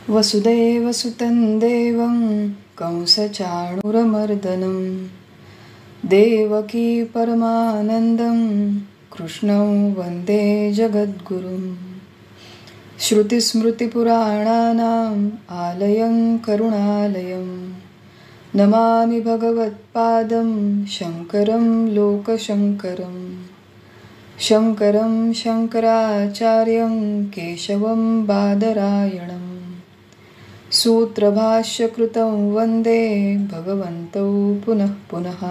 वसुदेवसुतं देवं कंसचाणूरमर्दनं देवकी परमानन्दं कृष्णं वन्दे जगद्गुरुं। श्रुतिस्मृतिपुराणानाम् आलयं करुणालयं नमामि भगवत्पादं शङ्करं लोकशङ्करं। शङ्करं शङ्कराचार्यं केशवं बादरायणम् सूत्रभाष्यकृतं वन्दे भगवन्तौ पुनः पुनः।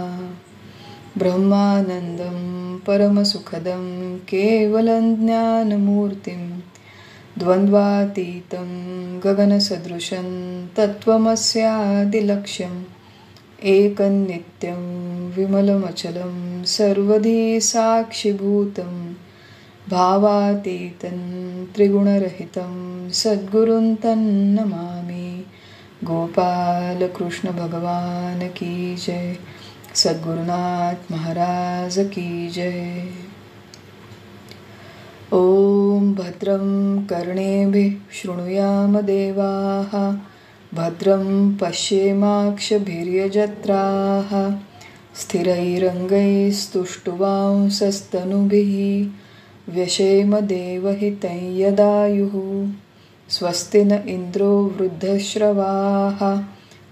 ब्रह्मानन्दं परमसुखदं केवलं ज्ञानमूर्तिं द्वन्द्वातीतं गगनसदृशं तत्त्वमस्यादिलक्ष्यम् एकनित्यं विमलमचलं सर्वधी साक्षिभूतं भावातीतं त्रिगुणरहितं सद्गुरुं तन्नमामि। गोपाल कृष्ण भगवान की जय। सद्गुरुनाथ महाराज की जय। ओम भद्रं कर्णेभिः शृणुयाम देवाः भद्रं पश्येमाक्षभिर्यजत्राः स्थिरैरङ्गैस्तुष्टुवांसस्तनुभिः व्यशेम देवहितं यदायुः। स्वस्ति न इन्द्रो वृद्धश्रवाः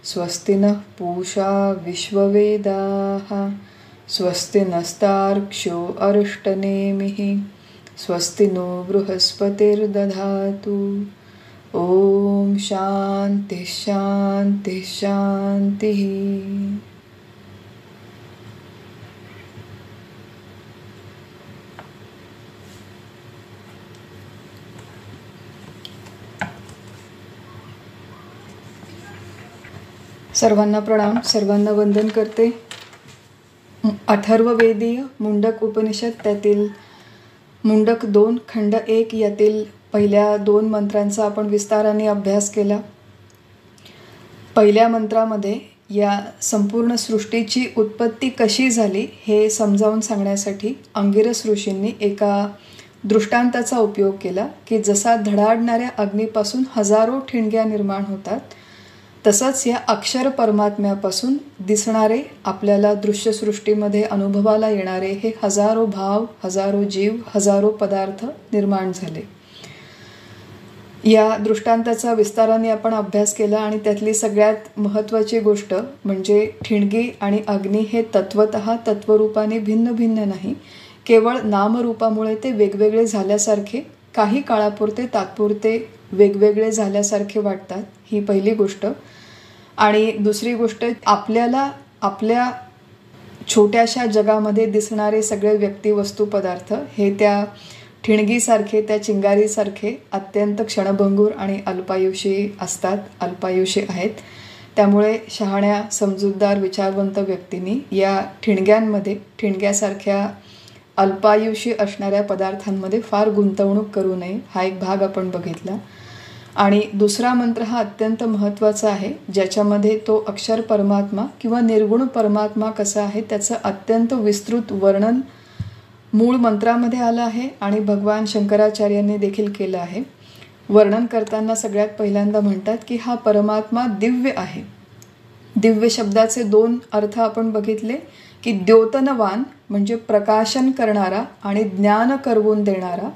स्वस्ति नः पूषा विश्ववेदाः स्वस्ति नस्तार्क्ष्यो अरिष्टनेमिः स्वस्ति नो बृहस्पतिर्दधातु। ओम शांति शांति शांति। सर्वांना प्रणाम, सर्वांना वंदन करते। अथर्ववेदीय मुंडक उपनिषद त्यातील मुंडक 2 खंड 1 यातील पहिल्या 2 मंत्रांचा आपण विस्ताराने अभ्यास केला। पहिल्या मंत्रामध्ये या संपूर्ण सृष्टीची उत्पत्ती कशी झाली हे समजावून सांगण्यासाठी अंगिरस ऋषींनी एका दृष्टांताचा उपयोग केला की जसा धडाडणाऱ्या अग्नीपासून हजारो ठिणग्या निर्माण होतात तसंच या अक्षर परमात्म्यापासून दिसणारे आपल्याला दृश्यसृष्टीमध्ये अनुभवाला येणारे हे हजारो भाव, हजारो जीव, हजारो पदार्थ निर्माण झाले। या दृष्टांताचा विस्ताराने आपण अभ्यास केला आणि त्यातली सगळ्यात महत्त्वाची गोष्ट म्हणजे ठिणगी आणि अग्नी हे तत्वतः तत्वरूपाने भिन्न भिन्न नाही, केवळ नामरूपामुळे ते वेगवेगळे झाल्यासारखे, काही काळापुरते तात्पुरते वेगवेगळे झाल्यासारखे वाटतात, ही पहिली गोष्ट। आणि दुसरी गोष्ट, आपल्याला आपल्या छोट्याशा जगामध्ये दिसणारे सगळे व्यक्ती, वस्तू, पदार्थ हे त्या ठिणगीसारखे, त्या चिंगारीसारखे अत्यंत क्षणभंगूर आणि अल्पायुषी असतात, अल्पायुषी आहेत। त्यामुळे शहाण्या समजूतदार विचारवंत व्यक्तींनी या ठिणग्यांमध्ये, ठिणग्यासारख्या अल्पायुषी असणाऱ्या पदार्थांमध्ये फार गुंतवणूक करू नये, हा एक भाग आपण बघितला। आणि दुसरा मंत्र हा अत्यंत महत्त्वाचा आहे, ज्याच्यामध्ये तो अक्षर परमात्मा किंवा निर्गुण परमात्मा कसा आहे त्याचं अत्यंत विस्तृत वर्णन मूळ मंत्रामध्ये आलं आहे आणि भगवान शंकराचार्यांनी देखील केलं आहे। वर्णन करताना सगळ्यात पहिल्यांदा म्हणतात की हा परमात्मा दिव्य आहे। दिव्य शब्दाचे 2 अर्थ आपण बघितले की द्योतनवान म्हणजे प्रकाशन करणारा आणि ज्ञान करवून देणारा,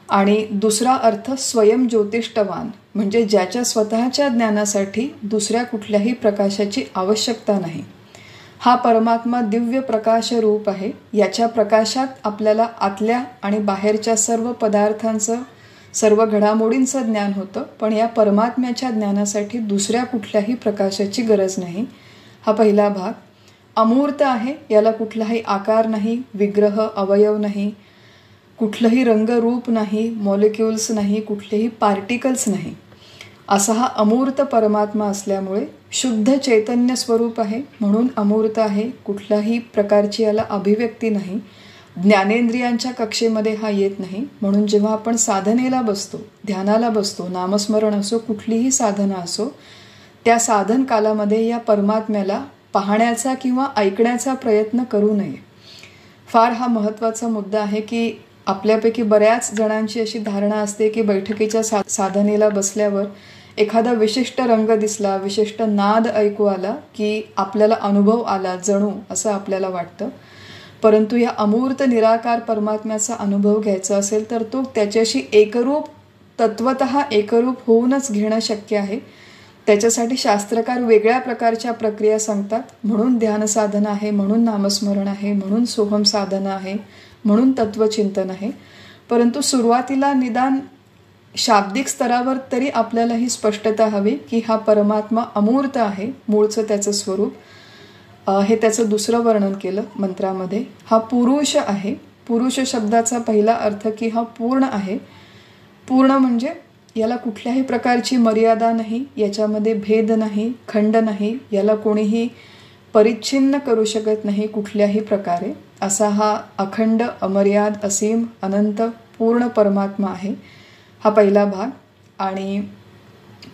आणि दुसरा अर्थ स्वयं ज्योतिष्ठवान म्हणजे ज्याच्या स्वतःच्या ज्ञानासाठी दुसऱ्या कुठल्याही प्रकाशाची आवश्यकता नाही। हा परमात्मा दिव्य प्रकाश रूप आहे। याच्या प्रकाशात आपल्याला आतल्या आणि बाहेरच्या सर्व पदार्थांचं, सर्व घडामोडींचं ज्ञान होतं, पण या परमात्म्याच्या ज्ञानासाठी दुसऱ्या कुठल्याही प्रकाशाची गरज नाही, हा पहिला भाग। अमूर्त आहे, याला कुठलाही आकार नाही, विग्रह, अवयव नाही, कुठलंही रंगरूप नाही, मॉलिक्युल्स नाही, कुठलेही पार्टिकल्स नाही, असा हा अमूर्त परमात्मा असल्यामुळे शुद्ध चैतन्य स्वरूप आहे म्हणून अमूर्त आहे। कुठल्याही प्रकारची याला अभिव्यक्ती नाही, ज्ञानेंद्रियांच्या कक्षेमध्ये हा येत नाही, म्हणून जेव्हा आपण साधनेला बसतो, ध्यानाला बसतो, नामस्मरण असो, कुठलीही साधना असो, त्या साधन कालामध्ये या परमात्म्याला पाहण्याचा किंवा ऐकण्याचा प्रयत्न करू नये। फार हा महत्त्वाचा मुद्दा आहे की आपल्यापैकी बऱ्याच जणांची अशी धारणा असते की बैठकीच्या साधनेला बसल्यावर एखादा विशिष्ट रंग दिसला, विशिष्ट नाद ऐकू आला की आपल्याला अनुभव आला जणू असं आपल्याला वाटतं. परंतु या अमूर्त निराकार परमात्म्याचा अनुभव घ्यायचा असेल तर तो त्याच्याशी एकरूप, तत्वतः एकरूप होऊनच घेणं शक्य आहे. त्याच्यासाठी शास्त्रकार वेगळ्या प्रकारच्या प्रक्रिया सांगतात. म्हणून ध्यानसाधना आहे, म्हणून नामस्मरण आहे, म्हणून सोहम साधना आहे, म्हणून तत्वचिंतन आहे. परंतु सुरुवातीला निदान शाब्दिक स्तरावर तरी आपल्याला ही स्पष्टता हवी की हा परमात्मा अमूर्त आहे, मूळचं त्याचं स्वरूप. हे त्याचं दुसरं वर्णन केलं मंत्रामध्ये. हा पुरुष आहे. पुरुष शब्दाचा पहिला अर्थ की हा पूर्ण आहे. पूर्ण म्हणजे याला कुठल्याही प्रकारची मर्यादा नाही, याच्यामध्ये भेद नाही, खंड नाही, याला कोणीही परिच्छिन्न करू शकत नाही कुठल्याही प्रकारे. असा हा अखंड, अमर्याद, असीम, अनंत, पूर्ण परमात्मा आहे. हा पहिला भाग. आणि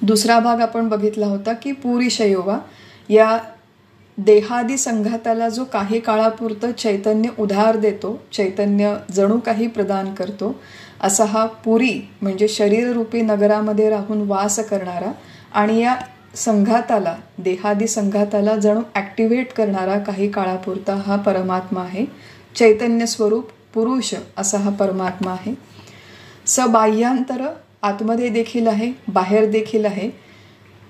दुसरा भाग आपण बघितला होता की पुरीशयोवा, या देहादी संघाताला जो काही काळापुरतं चैतन्य उधार देतो, चैतन्य जणू काही प्रदान करतो, असा हा पुरी म्हणजे शरीररूपी नगरामध्ये राहून वास करणारा आणि या संघाताला, देहादी संघाताला जणू ॲक्टिव्हेट करणारा काही काळापुरता हा परमात्मा आहे. चैतन्य स्वरूप पुरुष असा हा परमात्मा आहे. सबाह्यांतर, आतमध्ये देखील आहे, बाहेर देखील आहे.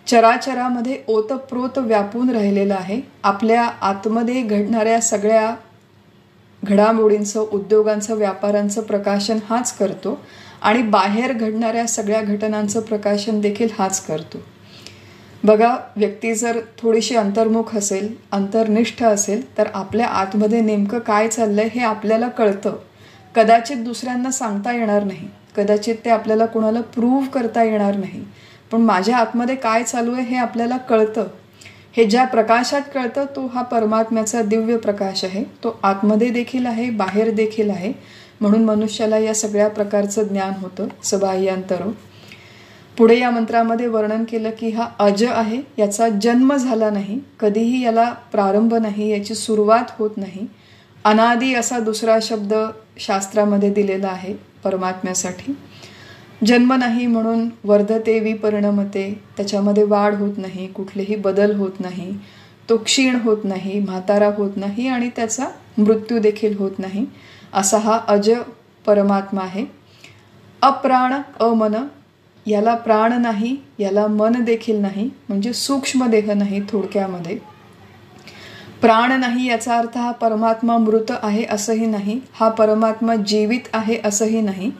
चराचरामध्ये ओतप्रोत व्यापून राहिलेला आहे. आपल्या आतमध्ये घडणाऱ्या सगळ्या घडामोडींचं, उद्योगांचं, व्यापारांचं प्रकाशन हाच करतो आणि बाहेर घडणाऱ्या सगळ्या घटनांचं प्रकाशन देखील हाच करतो. बघा, व्यक्ती जर थोडीशी अंतर्मुख असेल, अंतर्निष्ठ असेल तर आपल्या आतमध्ये नेमकं काय चाललंय हे आपल्याला कळतं. कदाचित दुसऱ्यांना सांगता येणार नाही, कदाचित ते आपल्याला कोणाला प्रूव्ह करता येणार नाही, पण माझ्या आतमध्ये काय चालू आहे हे आपल्याला कळतं. हे ज्या प्रकाशात कळतं तो हा परमात्म्याचा दिव्य प्रकाश आहे. तो आतमध्ये देखील आहे, बाहेर देखील आहे. म्हणून मनुष्याला या सगळ्या प्रकारचं ज्ञान होतं, सबाह्यांतरो. पुढे या मंत्रामध्ये वर्णन केलं की हा अज आहे, याचा जन्म झाला नाही, कधीही याला प्रारंभ नाही, याची सुरुवात होत नाही. अनादी असा दुसरा शब्द शास्त्रामध्ये दिलेला आहे परमात्म्यासाठी. जन्म नाही म्हणून वर्धते विपरिणमते, त्याच्यामध्ये वाढ होत नाही, कुठलेही बदल होत नाही, तो क्षीण होत नाही, म्हातारा होत नाही आणि त्याचा मृत्यू देखील होत नाही. असा हा अज परमात्मा आहे. अप्राण, अमन, याला प्राण नाही, याला मन देखील नाही, म्हणजे सूक्ष्म देह नाही थोडक्यामध्ये. प्राण नाही याचा अर्थ हा परमात्मा मृत आहे असंही नाही, हा परमात्मा जीवित आहे असंही नाही.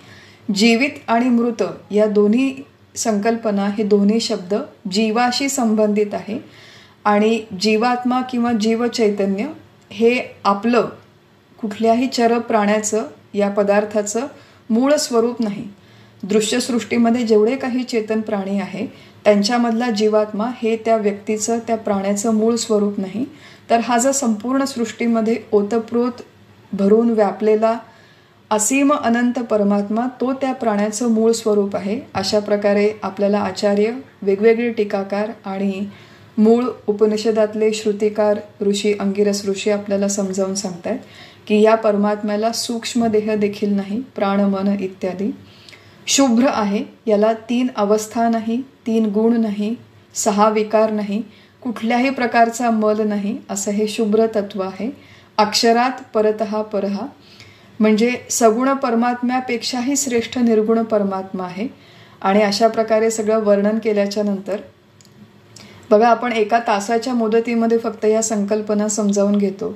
जीवित आणि मृत या दोन्ही संकल्पना, हे दोन्ही शब्द जीवाशी संबंधित आहे. आणि जीवात्मा किंवा जीवचैतन्य हे आपलं कुठल्याही चर प्राण्याचं, या पदार्थाचं मूळ स्वरूप नाही. दृश्यसृष्टीमध्ये जेवढे काही चेतन प्राणी आहे त्यांच्यामधला जीवात्मा हे त्या व्यक्तीचं, त्या प्राण्याचं मूळ स्वरूप नाही. तर हा जो संपूर्ण सृष्टीमध्ये ओतप्रोत भरून व्यापलेला असीम अनंत परमात्मा, तो त्या प्राण्याचं मूळ स्वरूप आहे. अशा प्रकारे आपल्याला आचार्य, वेगवेगळे टीकाकार आणि मूळ उपनिषदातले श्रुतिकार ऋषी, अंगिरस ऋषी आपल्याला समजावून सांगतात की या परमात्म्याला सूक्ष्म देह देखील नाही, प्राण, मन इत्यादी. शुभ्र आहे, याला 3 अवस्था नाही, 3 गुण नाही, 6 विकार नाही, कुठल्याही प्रकारचा मल नाही, असं हे शुभ्र तत्व आहे. अक्षरात परतः परहा, म्हणजे सगुण परमात्म्यापेक्षाही श्रेष्ठ निर्गुण परमात्मा आहे. आणि अशा प्रकारे सगळं वर्णन केल्याच्या नंतर बघा, आपण एका तासाच्या मुदतीमध्ये फक्त या संकल्पना समजावून घेतो,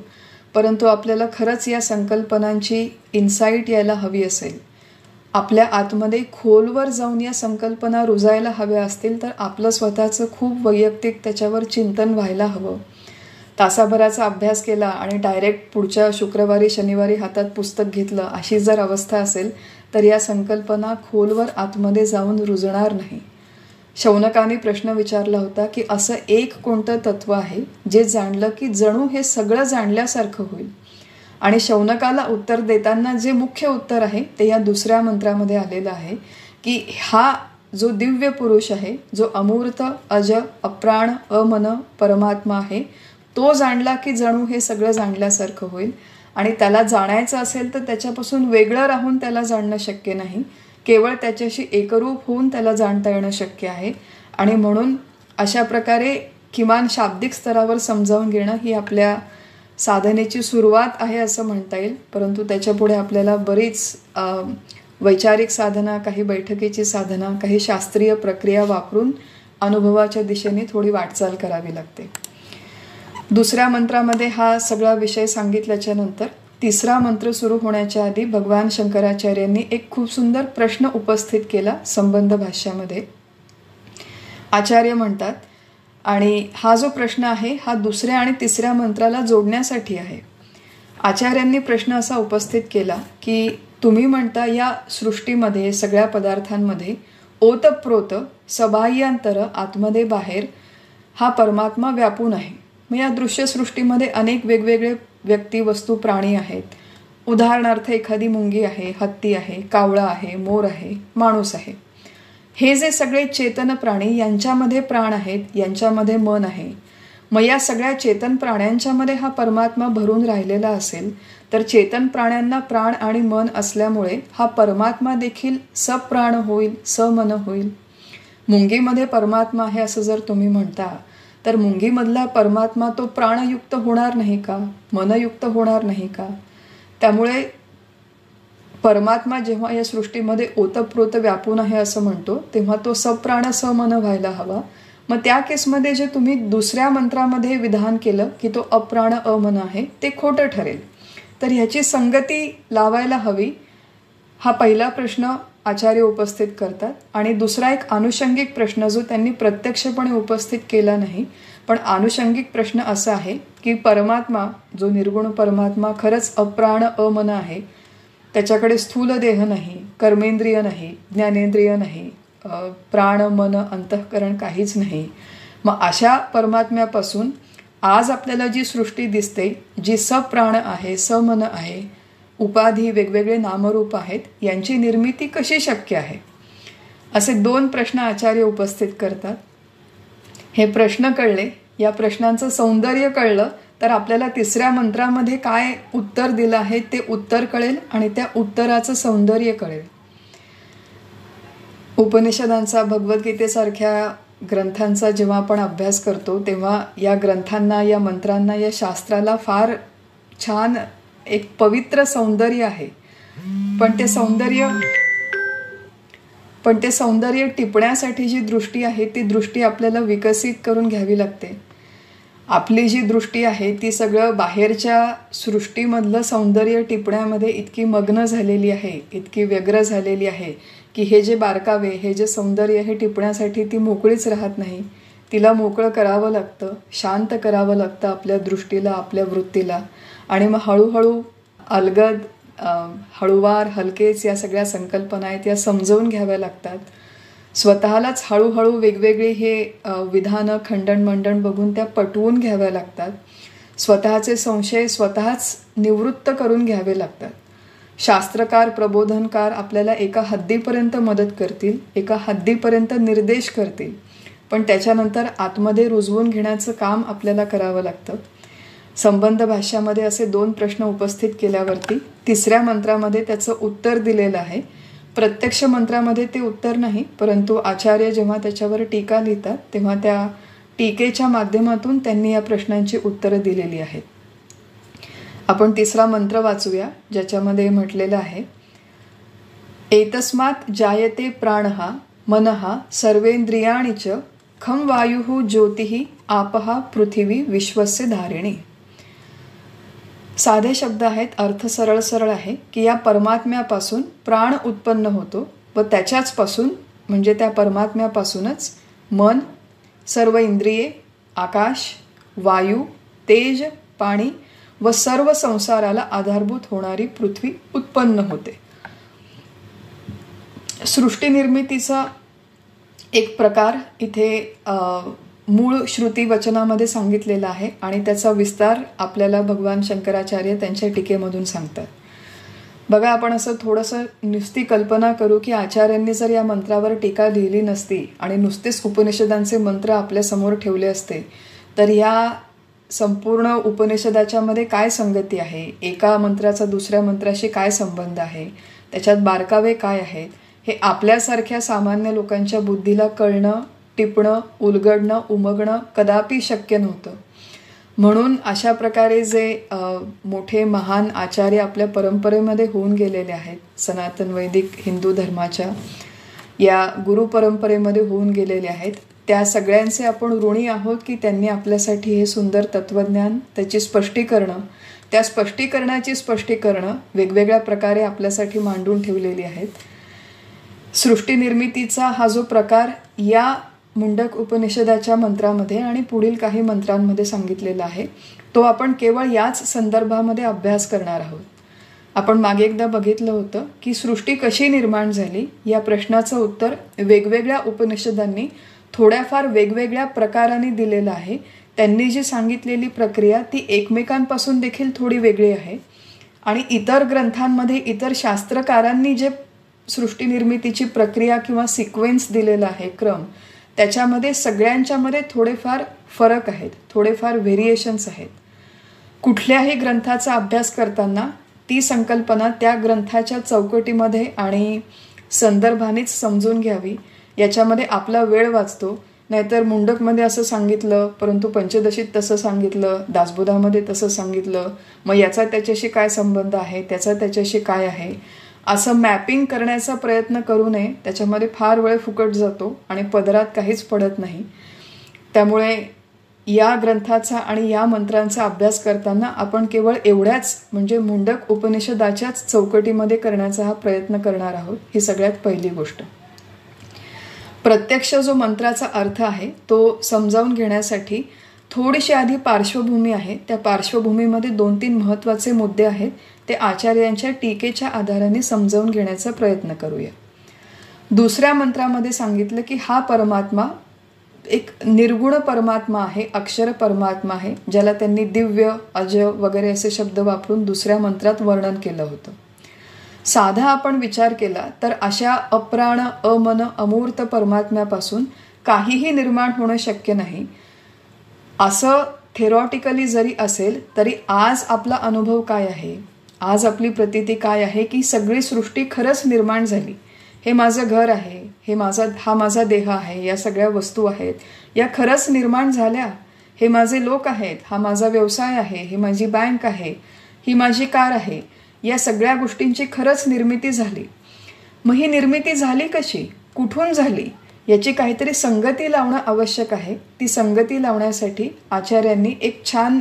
परंतु आपल्याला खरंच या संकल्पनांची इन्साईट यायला हवी असेल, आपल्या आतमध्ये खोलवर जाऊन या संकल्पना रुजायला हव्या असतील तर आपलं स्वतःचं खूप वैयक्तिक त्याच्यावर चिंतन व्हायला हवं. तासाभराचा अभ्यास केला आणि डायरेक्ट पुढच्या शुक्रवारी, शनिवारी हातात पुस्तक घेतलं, अशी जर अवस्था असेल तर या संकल्पना खोलवर आतमध्ये जाऊन रुजणार नाही. शौनकाने प्रश्न विचारला होता की असं एक कोणतं तत्व आहे जे जाणलं की जणू हे सगळं जाणल्यासारखं होईल. आणि शौनकाला उत्तर देताना जे मुख्य उत्तर आहे ते या दुसऱ्या मंत्रामध्ये आलेलं आहे की हा जो दिव्य पुरुष आहे, जो अमूर्त, अज, अप्राण, अमन परमात्मा आहे, तो जाणला की जणू हे सगळं जाणल्यासारखं होईल. आणि त्याला जाणायचं असेल तर त्याच्यापासून वेगळं राहून त्याला जाणणं शक्य नाही, केवळ त्याच्याशी एकरूप होऊन त्याला जाणता येणं शक्य आहे. आणि म्हणून अशा प्रकारे किमान शाब्दिक स्तरावर समजावून घेणं ही आपल्या साधनेची सुरुवात आहे असं म्हणता येईल. परंतु त्याच्यापुढे आपल्याला बरीच वैचारिक साधना, काही बैठकीची साधना, काही शास्त्रीय प्रक्रिया वापरून अनुभवाच्या दिशेने थोडी वाटचाल करावी लागते. दुसऱ्या मंत्रामध्ये हा सगळा विषय सांगितल्याच्या नंतर तिसरा मंत्र सुरू होण्याच्या आधी भगवान शंकराचार्यांनी एक खूप सुंदर प्रश्न उपस्थित केला संबंध भाष्यामध्ये. आचार्य म्हणतात, आणि हा जो प्रश्न आहे हा दुसऱ्या आणि तिसऱ्या मंत्राला जोडण्यासाठी आहे. आचार्यांनी प्रश्न असा उपस्थित केला की तुम्ही म्हणता या सृष्टीमध्ये सगळ्या पदार्थांमध्ये ओतप्रोत सबाह्यांतर आतमध्ये बाहेर हा परमात्मा व्यापून आहे. मग या दृश्यसृष्टीमध्ये अनेक वेगवेगळे व्यक्ती, वस्तू, प्राणी आहेत. उदाहरणार्थ एखादी मुंगी आहे, हत्ती आहे, कावळा आहे, मोर आहे, माणूस आहे. हे जे सगळे चेतन प्राणी, यांच्यामध्ये प्राण आहेत, यांच्यामध्ये मन आहे. मग या सगळ्या चेतन प्राण्यांच्यामध्ये हा परमात्मा भरून राहिलेला असेल तर चेतन प्राण्यांना प्राण आणि मन असल्यामुळे हा परमात्मा देखील सप्राण होईल, समन होईल. मुंगीमध्ये परमात्मा आहे असं जर तुम्ही म्हणता तर मुंगीमधला परमात्मा तो प्राणयुक्त होणार नाही का, मनयुक्त होणार नाही का? त्यामुळे परमात्मा जेव्हा या सृष्टीमध्ये ओतप्रोत व्यापून आहे असं म्हणतो तेव्हा तो सप्राण समन व्हायला हवा. मग त्या केसमध्ये जे तुम्ही दुसऱ्या मंत्रामध्ये विधान केलं की तो अप्राण अमन आहे ते खोटं ठरेल. तर ह्याची संगती लावायला हवी. हा पहिला प्रश्न आचार्य उपस्थित करतात. आणि दुसरा एक आनुषंगिक प्रश्न जो त्यांनी प्रत्यक्षपणे उपस्थित केला नाही, पण आनुषंगिक प्रश्न असा आहे की परमात्मा, जो निर्गुण परमात्मा खरंच अप्राण अमन आहे, त्याच्याकडे स्थूल देह नाही, कर्मेंद्रिय नाही, ज्ञानेंद्रिय नाही, प्राण, मन, अंतःकरण काहीच नाही. मग अशा परमात्म्यापासून आज आपल्याला जी सृष्टी दिसते, जी सप्राण आहे, समन आहे, उपाधी, वेगवेगळे नामरूप आहेत, यांची निर्मिती कशी शक्य आहे? असे 2 प्रश्न आचार्य उपस्थित करतात. हे प्रश्न कळले, या प्रश्नांचं सौंदर्य कळलं तर आपल्याला तिसऱ्या मंत्रामध्ये काय उत्तर दिलं आहे ते उत्तर कळेल आणि त्या उत्तराचं सौंदर्य कळेल. उपनिषदांचा, भगवद्गीतेसारख्या ग्रंथांचा जेव्हा आपण अभ्यास करतो तेव्हा या ग्रंथांना, या मंत्रांना, या शास्त्राला फार छान एक पवित्र सौंदर्य आहे. पण ते सौंदर्य टिपण्यासाठी जी दृष्टी आहे ती दृष्टी आपल्याला विकसित करून घ्यावी लागते. आपली जी दृष्टी आहे ती सगळं बाहेरच्या सृष्टीमधलं सौंदर्य टिपण्यामध्ये इतकी मग्न झालेली आहे, इतकी व्यग्र झालेली आहे की हे जे बारकावे, हे जे सौंदर्य हे टिपण्यासाठी ती मोकळीच राहत नाही. तिला मोकळं करावं लागतं, शांत करावं लागतं आपल्या दृष्टीला, आपल्या वृत्तीला. आणि मग हळूहळू अलगद, हळूवार, हलकेच या सगळ्या संकल्पना आहेत या समजवून घ्याव्या लागतात. स्वतःलाच हळूहळू वेगवेगळी हे विधानं, खंडन मंडन बघून त्या पटवून घ्याव्या लागतात. स्वतःचे संशय स्वतःच निवृत्त करून घ्यावे लागतात. शास्त्रकार, प्रबोधनकार आपल्याला एका हद्दीपर्यंत मदत करतील, एका हद्दीपर्यंत निर्देश करतील, पण त्याच्यानंतर आतमध्ये रुजवून घेण्याचं काम आपल्याला करावं लागतं. संबंध भाष्यामध्ये असे 2 प्रश्न उपस्थित केल्यावरती तिसऱ्या मंत्रामध्ये त्याचं उत्तर दिलेलं आहे. प्रत्यक्ष मंत्रामध्ये ते उत्तर नाही, परंतु आचार्य जेव्हा त्याच्यावर टीका लिहितात तेव्हा त्या टीकेच्या माध्यमातून त्यांनी या प्रश्नांची उत्तरं दिलेली आहेत. आपण तिसरा मंत्र वाचूया, ज्याच्यामध्ये म्हटलेलं आहे, एतस्मात् जायते प्राणः मनः सर्वेंद्रियाणि च खं वायुः ज्योतिः आपः पृथिवी विश्वस्य धारिणी. साधे शब्द आहेत, अर्थ सरळ सरळ आहे की या परमात्म्यापासून प्राण उत्पन्न होतो व त्याच्याचपासून म्हणजे त्या परमात्म्यापासूनच मन, सर्व इंद्रिये, आकाश, वायू, तेज, पाणी व सर्व संसाराला आधारभूत होणारी पृथ्वी उत्पन्न होते. सृष्टी निर्मितीचा एक प्रकार इथे मूळ श्रुती वचनामध्ये सांगितलेला आहे आणि त्याचा विस्तार आपल्याला भगवान शंकराचार्य त्यांच्या टीकेमधून सांगतात. बघा, आपण असं थोडंसं नुसती कल्पना करू की आचार्यांनी जर या मंत्रावर टीका लिहिली नसती आणि नुसतेच उपनिषदांचे मंत्र आपल्यासमोर ठेवले असते तर या संपूर्ण उपनिषदाच्या मध्ये काय संगती आहे, एका मंत्राचा दुसऱ्या मंत्राशी काय संबंध आहे, त्याच्यात बारकावे काय आहेत, हे आपल्यासारख्या सामान्य लोकांच्या बुद्धीला कळणं टिपणं, उलगडणं, उमगणं कदापि शक्य नव्हतं. म्हणून अशा प्रकारे जे मोठे महान आचार्य आपल्या परंपरेमध्ये होऊन गेलेले आहेत, सनातन वैदिक हिंदू धर्माच्या या गुरु परंपरेमध्ये होऊन गेलेले आहेत, त्या सगळ्यांचे आपण ऋणी आहोत की त्यांनी आपल्यासाठी हे सुंदर तत्वज्ञान, त्याची स्पष्टीकरणं, त्या स्पष्टीकरणाची स्पष्टीकरणं वेगवेगळ्या प्रकारे आपल्यासाठी मांडून ठेवलेली आहेत. सृष्टी निर्मितीचा हा जो प्रकार या मुंडक उपनिषदाच्या मंत्रामध्ये आणि पुढील काही मंत्रांमध्ये सांगितलेला आहे, तो आपण केवळ याच संदर्भामध्ये अभ्यास करणार आहोत. आपण मागे एकदा बघितलं होतं की सृष्टी कशी निर्माण झाली या प्रश्नाचं उत्तर वेगवेगळ्या उपनिषदांनी थोड्याफार वेगवेगळ्या प्रकाराने दिलेलं आहे. त्यांनी जी सांगितलेली प्रक्रिया ती एकमेकांपासून देखील थोडी वेगळी आहे आणि इतर ग्रंथांमध्ये इतर शास्त्रकारांनी जे सृष्टी निर्मितीची प्रक्रिया किंवा सिक्वेन्स दिलेला आहे, क्रम, त्याच्यामध्ये सगळ्यांच्यामध्ये थोडेफार फरक आहेत, थोडेफार व्हेरिएशन्स आहेत. कुठल्याही ग्रंथाचा अभ्यास करताना ती संकल्पना त्या ग्रंथाच्या चौकटीमध्ये आणि संदर्भानेच समजून घ्यावी. याच्यामध्ये आपला वेळ वाचतो. नाहीतर मुंडकमध्ये असं सांगितलं परंतु पंचदशीत तसं सांगितलं, दासबोधामध्ये तसं सांगितलं, मग याचा त्याच्याशी काय संबंध आहे, त्याचा त्याच्याशी काय आहे, असं मॅपिंग करण्याचा प्रयत्न करू नये. त्याच्यामध्ये फार वेळ फुकट जातो आणि पदरात काहीच पडत नाही. त्यामुळे या ग्रंथाचा आणि या मंत्रांचा अभ्यास करताना आपण केवळ एवढ्याच म्हणजे मुंडक उपनिषदाच्याच चौकटीमध्ये करण्याचा हा प्रयत्न करणार आहोत. ही सगळ्यात पहिली गोष्ट. प्रत्यक्ष जो मंत्राचा अर्थ आहे तो समजावून घेण्यासाठी थोडीशी आधी पार्श्वभूमी आहे. त्या पार्श्वभूमीमध्ये 2-3 महत्त्वाचे मुद्दे आहेत. ते आचार्यांच्या टीकेच्या आधाराने समजावून घेण्याचा प्रयत्न करूया. दुसऱ्या मंत्रामध्ये सांगितलं की हा परमात्मा एक निर्गुण परमात्मा आहे, अक्षर परमात्मा आहे, ज्याला त्यांनी दिव्य, अज वगैरे असे शब्द वापरून दुसऱ्या मंत्रात वर्णन केलं होतं. साधा आपण विचार केला तर अशा अप्राण, अमन, अमूर्त परमात्म्यापासून काहीही निर्माण होणं शक्य नाही. असं थेरॉटिकली जरी असेल तरी आज आपला अनुभव काय आहे, आज आपली प्रतीती काय आहे की सगळी सृष्टी खरंच निर्माण झाली. हे माझं घर आहे, हा माझा देह आहे, या सगळ्या वस्तू आहेत, या खरंच निर्माण झाल्या. हे माझे लोक आहेत, हा माझा व्यवसाय आहे, ही माझी बँक आहे, ही माझी कार आहे, या सगळ्या गोष्टींची खरंच निर्मिती झाली. मग ही निर्मिती झाली कशी, कुठून झाली, याची काहीतरी संगती लावणं आवश्यक आहे. ती संगती लावण्यासाठी आचार्यांनी एक छान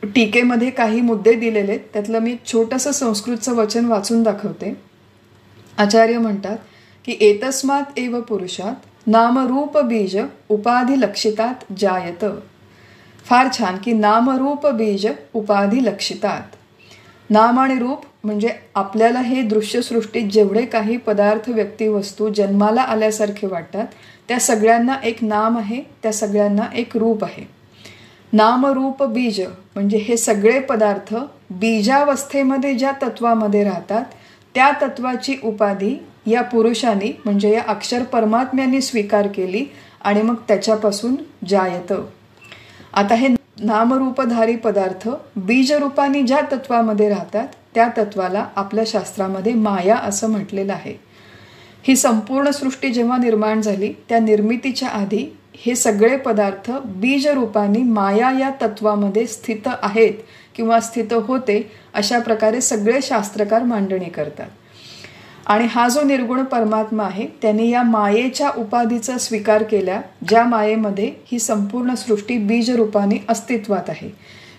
टीकेमध्ये काही मुद्दे दिलेले. त्यातलं मी एक छोटंसं संस्कृतचं वचन वाचून दाखवते. आचार्य म्हणतात की एतस्मात् एव पुरुषात नामरूप बीज उपाधी लक्षितात जायत. फार छान की नामरूप बीज उपाधी लक्षितात. नाम आणि रूप म्हणजे आपल्याला हे दृश्यसृष्टीत जेवढे काही पदार्थ, व्यक्ती, वस्तू जन्माला आल्यासारखे वाटतात त्या सगळ्यांना एक नाम आहे, त्या सगळ्यांना एक रूप आहे. नामरूप बीज म्हणजे हे सगळे पदार्थ बीजावस्थेमध्ये ज्या तत्वामध्ये राहतात त्या तत्वाची उपाधी या पुरुषांनी म्हणजे या अक्षर परमात्म्यांनी स्वीकार केली आणि मग त्याच्यापासून जायत. आता हे नामरूपधारी पदार्थ बीजरूपाने ज्या तत्वामध्ये राहतात त्या तत्वाला आपल्या शास्त्रामध्ये माया असं म्हटलेलं आहे. ही संपूर्ण सृष्टी जेव्हा निर्माण झाली त्या निर्मितीच्या आधी हे सगळे पदार्थ बीजरूपाने माया या तत्वामध्ये स्थित आहेत किंवा स्थित होते, अशा प्रकारे सगळे शास्त्रकार मांडणी करतात. आणि हा जो निर्गुण परमात्मा आहे त्याने या मायेच्या उपाधीचा स्वीकार केला, ज्या मायेमध्ये ही संपूर्ण सृष्टी बीजरूपाने अस्तित्वात आहे.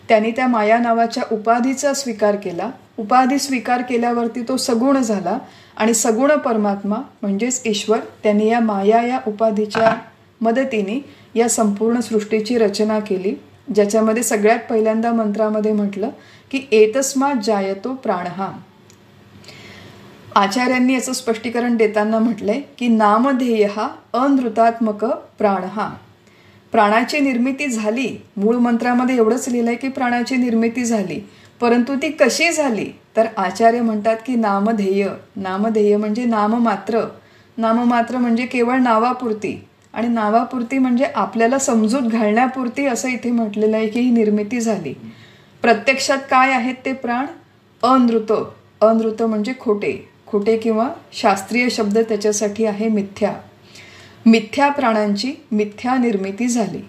त्याने त्या माया नावाच्या उपाधीचा स्वीकार केला. उपाधी स्वीकार केल्यावरती तो सगुण झाला आणि सगुण परमात्मा म्हणजेच ईश्वर त्यांनी या माया या उपाधीच्या मदतीने या संपूर्ण सृष्टीची रचना केली, ज्याच्यामध्ये सगळ्यात पहिल्यांदा मंत्रामध्ये म्हटलं की एतस्मात् जायतो प्राणः. आचार्यांनी याचं स्पष्टीकरण देताना म्हटलंय की नामधेय अनृतात्मक प्राणः. प्राणाची निर्मिती झाली. मूळ मंत्रामध्ये एवढंच लिहिलंय की प्राणाची निर्मिती झाली, परंतु ती कशी झाली तर आचार्य म्हणतात की नामधेय. नामधेय म्हणजे नाममात्र. नाममात्र म्हणजे केवळ नावापुरती, आणि नावापुरती म्हणजे आपल्याला समजूत घालण्यापुरती असं इथे म्हटलेलं आहे की ही निर्मिती झाली. प्रत्यक्षात काय आहेत ते प्राण? अनृत. अनृत म्हणजे खोटे. खोटे किंवा शास्त्रीय शब्द त्याच्यासाठी आहे मिथ्या. मिथ्या प्राणांची मिथ्या निर्मिती झाली.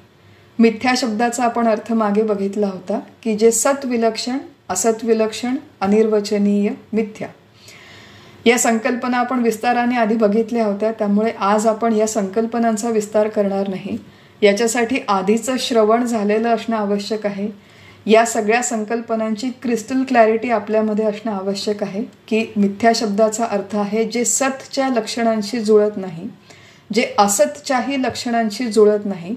मिथ्या शब्दाचा आपण अर्थ मागे बघितला होता की जे सत्विलक्षण, असत्विलक्षण, अनिर्वचनीय, मिथ्या या संकल्पना आपण विस्ताराने आधी बघितल्या होत्या. त्यामुळे आज आपण या संकल्पनांचा विस्तार करणार नाही. याच्यासाठी आधीचं श्रवण झालेलं असणं आवश्यक आहे. या सगळ्या संकल्पनांची क्रिस्टल क्लॅरिटी आपल्यामध्ये असणं आवश्यक आहे की मिथ्या शब्दाचा अर्थ आहे जे सतच्या लक्षणांशी जुळत नाही, जे असतच्याही लक्षणांशी जुळत नाही.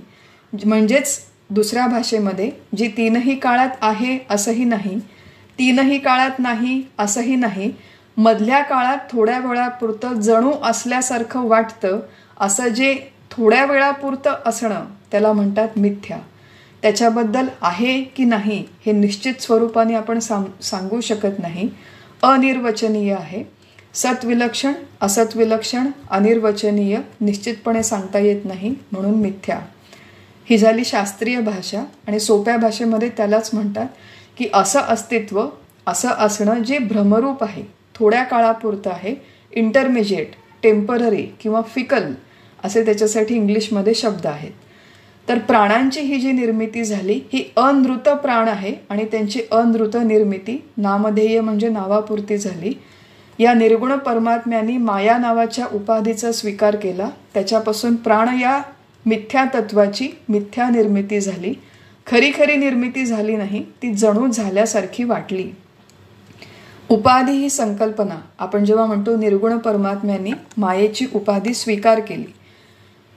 म्हणजेच दुसऱ्या भाषेमध्ये जी तीनही काळात आहे असंही नाही, तीनही काळात नाही असंही नाही, मधल्या काळात थोड्या वेळापुरतं जणू असल्यासारखं वाटतं असं जे थोड्या वेळापुरतं असणं त्याला म्हणतात मिथ्या. त्याच्याबद्दल आहे की नाही हे निश्चित स्वरूपाने आपण सांगू शकत नाही. अनिर्वचनीय आहे. सत्विलक्षण, असत्विलक्षण, अनिर्वचनीय निश्चितपणे सांगता येत नाही, म्हणून मिथ्या. ही झाली शास्त्रीय भाषा. आणि सोप्या भाषेमध्ये त्यालाच म्हणतात की असं अस्तित्व, असं असणं जे भ्रमरूप आहे, थोड्या काळापुरतं आहे, इंटरमिजिएट, टेम्पररी किंवा फिकल असे त्याच्यासाठी इंग्लिशमध्ये शब्द आहेत. तर प्राणांची ही जी निर्मिती झाली ही अनृत प्राण आहे आणि त्यांची अनृत निर्मिती नामधेय म्हणजे नावापुरती झाली. या निर्गुण परमात्म्यांनी माया नावाच्या उपाधीचा स्वीकार केला. त्याच्यापासून प्राण या मिथ्या तत्वाची मिथ्या निर्मिती झाली. खरी खरी निर्मिती झाली नाही, ती जणू झाल्यासारखी वाटली. उपाधी ही संकल्पना आपण जेव्हा म्हणतो निर्गुण परमात्म्यांनी मायेची उपाधी स्वीकार केली.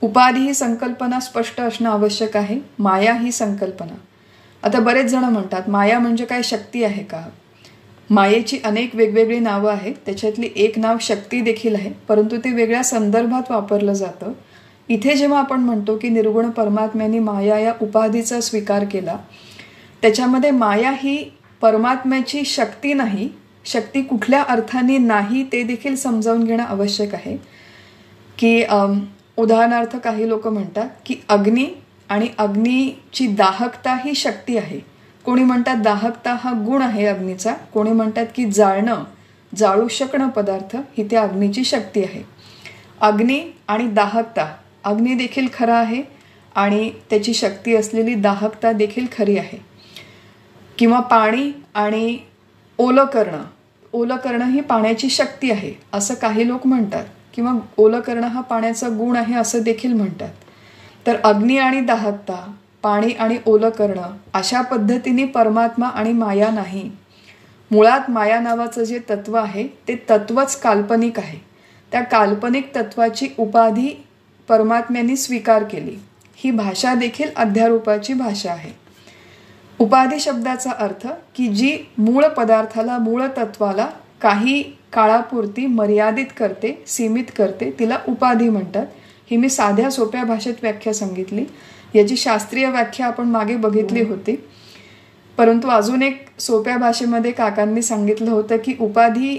उपाधी ही संकल्पना स्पष्ट असणं आवश्यक आहे. माया ही संकल्पना. आता बरेच जण म्हणतात माया म्हणजे काय शक्ती आहे का? मायेची अनेक वेगवेगळी नावं आहेत. त्याच्यातली एक नाव शक्ती देखील आहे, परंतु ते वेगळ्या संदर्भात वापरलं जातं. इथे जेव्हा आपण म्हणतो की निर्गुण परमात्म्यांनी माया या उपाधीचा स्वीकार केला, त्याच्यामध्ये माया ही परमात्म्याची शक्ती नाही, शक्ती कुठल्या अर्थाने नाही ते देखील समजावून घेणं आवश्यक आहे. की उदाहरणार्थ काही लोक म्हणतात की अग्नी आणि अग्नीची दाहकता ही शक्ती आहे. कोणी म्हणतात दाहकता हा गुण आहे अग्नीचा, कोणी म्हणतात की जाळणं, जाळू शकणं पदार्थ ही त्या अग्नीची शक्ती आहे. अग्नी आणि दाहकता, अग्नी देखील खरा आहे आणि त्याची शक्ती असलेली दाहकता देखील खरी आहे. किंवा पाणी आणि ओलं करणं, ओलं करणं ही पाण्याची शक्ती आहे असं काही लोक म्हणतात. किंवा ओलं करणं हा पाण्याचा गुण आहे असं देखील म्हणतात. तर अग्नी आणि दाहकता, पाणी आणि ओलं करणं अशा पद्धतीने परमात्मा आणि माया नाही. मुळात माया नावाचं जे तत्व आहे ते तत्वच काल्पनिक आहे. त्या काल्पनिक तत्वाची उपाधी परमात्म्यांनी स्वीकार केली. ही भाषा देखील अध्यारोपाची भाषा आहे. उपाधी शब्दाचा अर्थ की जी मूळ पदार्थाला, मूळ तत्वाला काही काळापुरती मर्यादित करते, सीमित करते, तिला उपाधी म्हणतात. ही मी साध्या सोप्या भाषेत व्याख्या सांगितली. याची शास्त्रीय व्याख्या आपण मागे बघितली होती, परंतु अजून एक सोप्या भाषेमध्ये काकांनी सांगितलं होतं की उपाधी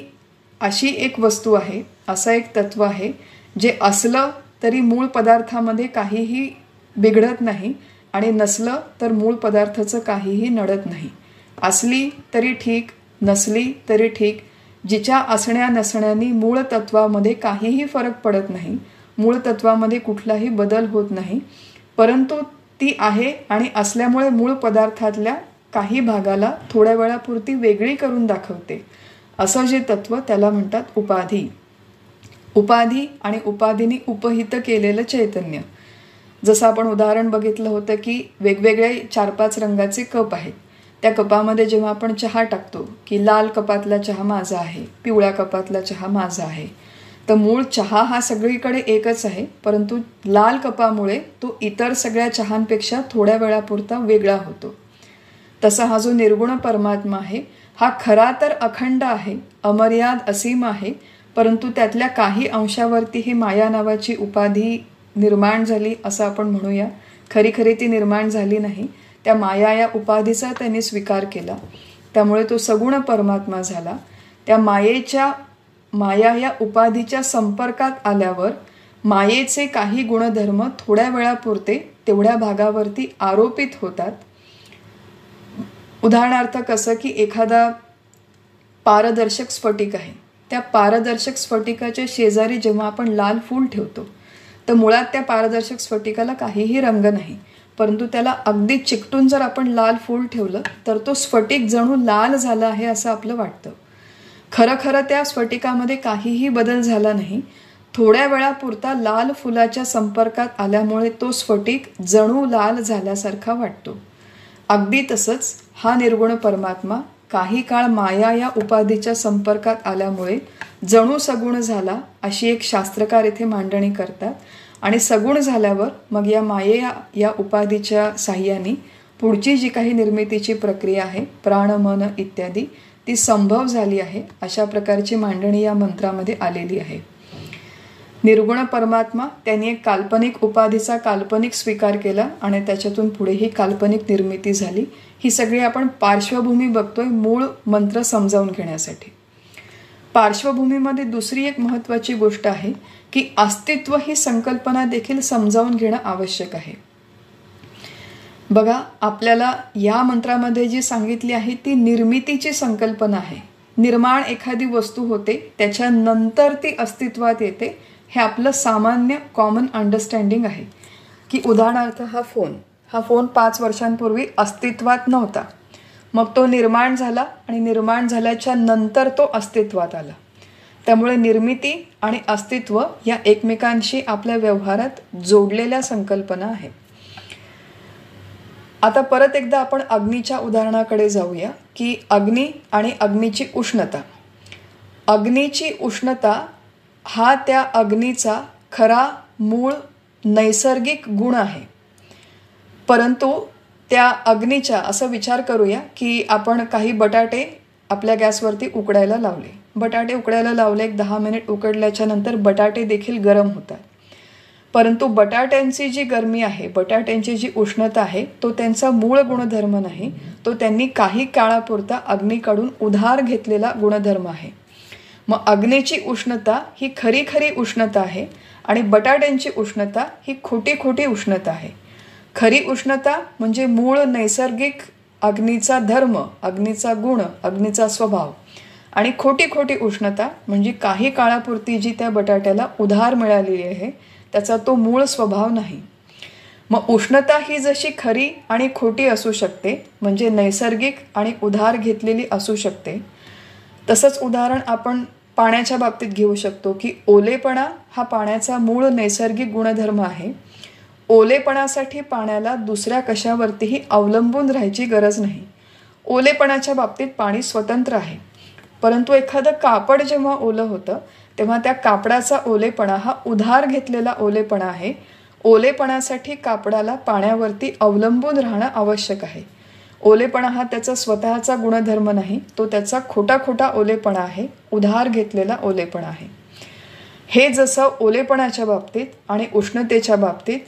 अशी एक वस्तू आहे, असं एक तत्व आहे जे असलं तरी मूळ पदार्थामध्ये काहीही बिघडत नाही आणि नसलं तर मूळ पदार्थाचं काहीही नडत नाही. असली तरी ठीक, नसली तरी ठीक, जिच्या असण्या नसण्यानी मूळ तत्वामध्ये काहीही फरक पडत नाही, मूळ तत्वामध्ये कुठलाही बदल होत नाही, परंतु ती आहे आणि असल्यामुळे मूळ पदार्थातल्या काही भागाला थोड्या वेळापुरती वेगळी करून दाखवते. असं जे तत्व त्याला म्हणतात उपाधी. उपाधी आणि उपाधीने उपहित केलेलं चैतन्य. जसं आपण उदाहरण बघितलं होतं की वेगवेगळे 4-5 रंगाचे कप आहेत. त्या कपामध्ये जेव्हा आपण चहा टाकतो की लाल कपातला चहा माझा आहे, पिवळ्या कपातला चहा माझा आहे, तर मूळ चहा हा सगळीकडे एकच आहे, परंतु लाल कपामुळे तो इतर सगळ्या चहांपेक्षा थोड्या वेळापुरता वेगळा होतो. तसा हा जो निर्गुण परमात्मा आहे हा खरा तर अखंड आहे, अमर्याद असीम आहे, परंतु त्यातल्या काही अंशावरती ही माया नावाची उपाधी निर्माण झाली असं आपण म्हणूया. खरी खरी ती निर्माण झाली नाही. त्या माया या उपाधीचा त्यांनी स्वीकार केला, त्यामुळे तो सगुण परमात्मा झाला. त्या माया या उपाधीच्या संपर्कात आल्यावर मायेचे काही गुणधर्म थोड्या वेळापुरते तेवढ्या भागावरती आरोपित होतात. उदाहरणार्थ कसं की एखादा पारदर्शक स्फटिक आहे, त्या पारदर्शक स्फटिकाच्या शेजारी जेव्हा आपण लाल फूल ठेवतो तर मुळात त्या पारदर्शक स्फटिकाला काहीही रंग नाही, परंतु त्याला अगदी चिकटून जर आपण लाल फूल ठेवलं तर तो स्फटिक जणू लाल झाला आहे असं आपलं वाटतं. खरं खरं त्या स्फटिकामध्ये काहीही बदल झाला नाही. थोड्या वेळापुरता लाल फुलाच्या संपर्कात आल्यामुळे तो स्फटिक जणू लाल झाल्यासारखा वाटतो. अगदी तसंच हा निर्गुण परमात्मा काही काळ माया या उपाधीच्या संपर्कात आल्यामुळे जणू सगुण झाला, अशी एक शास्त्रकार इथे मांडणी करतात. आणि सगुण झाल्यावर मग या मायेया या उपाधीच्या साह्याने पुढची जी काही निर्मितीची प्रक्रिया आहे, प्राण मन इत्यादी, ती संभव झाली आहे, अशा प्रकारची मांडणी या मंत्रामध्ये आलेली आहे. निर्गुण परमात्मा त्यांनी एक काल्पनिक उपाधीचा काल्पनिक स्वीकार केला आणि त्याच्यातून पुढे ही काल्पनिक निर्मिती झाली. ही सगळी आपण पार्श्वभूमी बघतोय मूळ मंत्र समजावून घेण्यासाठी. पार्श्वभूमीमध्ये दुसरी एक महत्त्वाची गोष्ट आहे की अस्तित्व ही संकल्पना देखील समजावून घेणं आवश्यक आहे. बघा, आपल्याला या मंत्रामध्ये जी सांगितली आहे ती निर्मितीची संकल्पना आहे. निर्माण एखादी वस्तू होते, त्याच्यानंतर ती अस्तित्वात येते, हे आपलं सामान्य कॉमन अंडरस्टँडिंग आहे. की उदाहरणार्थ हा फोन 5 वर्षांपूर्वी अस्तित्वात नव्हता, मग तो निर्माण झाला आणि निर्माण झाल्याच्या नंतर तो अस्तित्वात आला. त्यामुळे निर्मिती आणि अस्तित्व या एकमेकांशी आपल्या व्यवहारात जोडलेल्या संकल्पना आहेत. आता परत एकदा आपण अग्नीच्या उदाहरणाकडे जाऊया की अग्नी आणि अग्नीची उष्णता. अग्नीची उष्णता हा त्या अग्नीचा खरा मूळ नैसर्गिक गुण आहे. परंतु त्या अग्नीच्या असं विचार करूया की आपण काही बटाटे आपल्या गॅसवरती उकडायला लावले. बटाटे उकडायला लावले, 10 मिनिट उकडल्याच्या नंतर बटाटे देखील गरम होतात. परंतु बटाट्यांची जी गरमी आहे, बटाट्यांची जी उष्णता आहे, तो त्यांचा मूळ गुणधर्म नाही, तो त्यांनी काही काळापुरता अग्नीकडून उधार घेतलेला गुणधर्म आहे. मग अग्नीची उष्णता ही खरी खरी उष्णता आहे आणि बटाट्यांची उष्णता ही खोटी खोटी उष्णता आहे. खरी उष्णता म्हणजे मूळ नैसर्गिक अग्नीचा धर्म, अग्नीचा गुण, अग्नीचा स्वभाव. आणि खोटी खोटी उष्णता म्हणजे काही काळापुरती जी त्या बटाट्याला उधार मिळालेली आहे, त्याचा तो मूळ स्वभाव नाही. मग उष्णता ही जशी खरी आणि खोटी असू शकते, म्हणजे नैसर्गिक आणि उधार घेतलेली असू शकते, तसंच उदाहरण आपण पाण्याच्या बाबतीत घेऊ शकतो की ओलेपणा हा पाण्याचा मूळ नैसर्गिक गुणधर्म आहे. ओलेपणासाठी पाण्याला दुसऱ्या कशावरतीही अवलंबून राहायची गरज नाही. ओलेपणाच्या बाबतीत पाणी स्वतंत्र आहे. परंतु एखादं कापड जेव्हा ओलं होतं तेव्हा त्या कापडाचा ओलेपणा हा उधार घेतलेला ओलेपणा आहे. ओलेपणासाठी कापडाला पाण्यावरती अवलंबून राहणं आवश्यक आहे. ओलेपणा हा त्याचा स्वतःचा गुणधर्म नाही, तो त्याचा खोटा खोटा ओलेपणा आहे, उधार घेतलेला ओलेपणा आहे. हे जसं ओलेपणाच्या बाबतीत आणि उष्णतेच्या बाबतीत,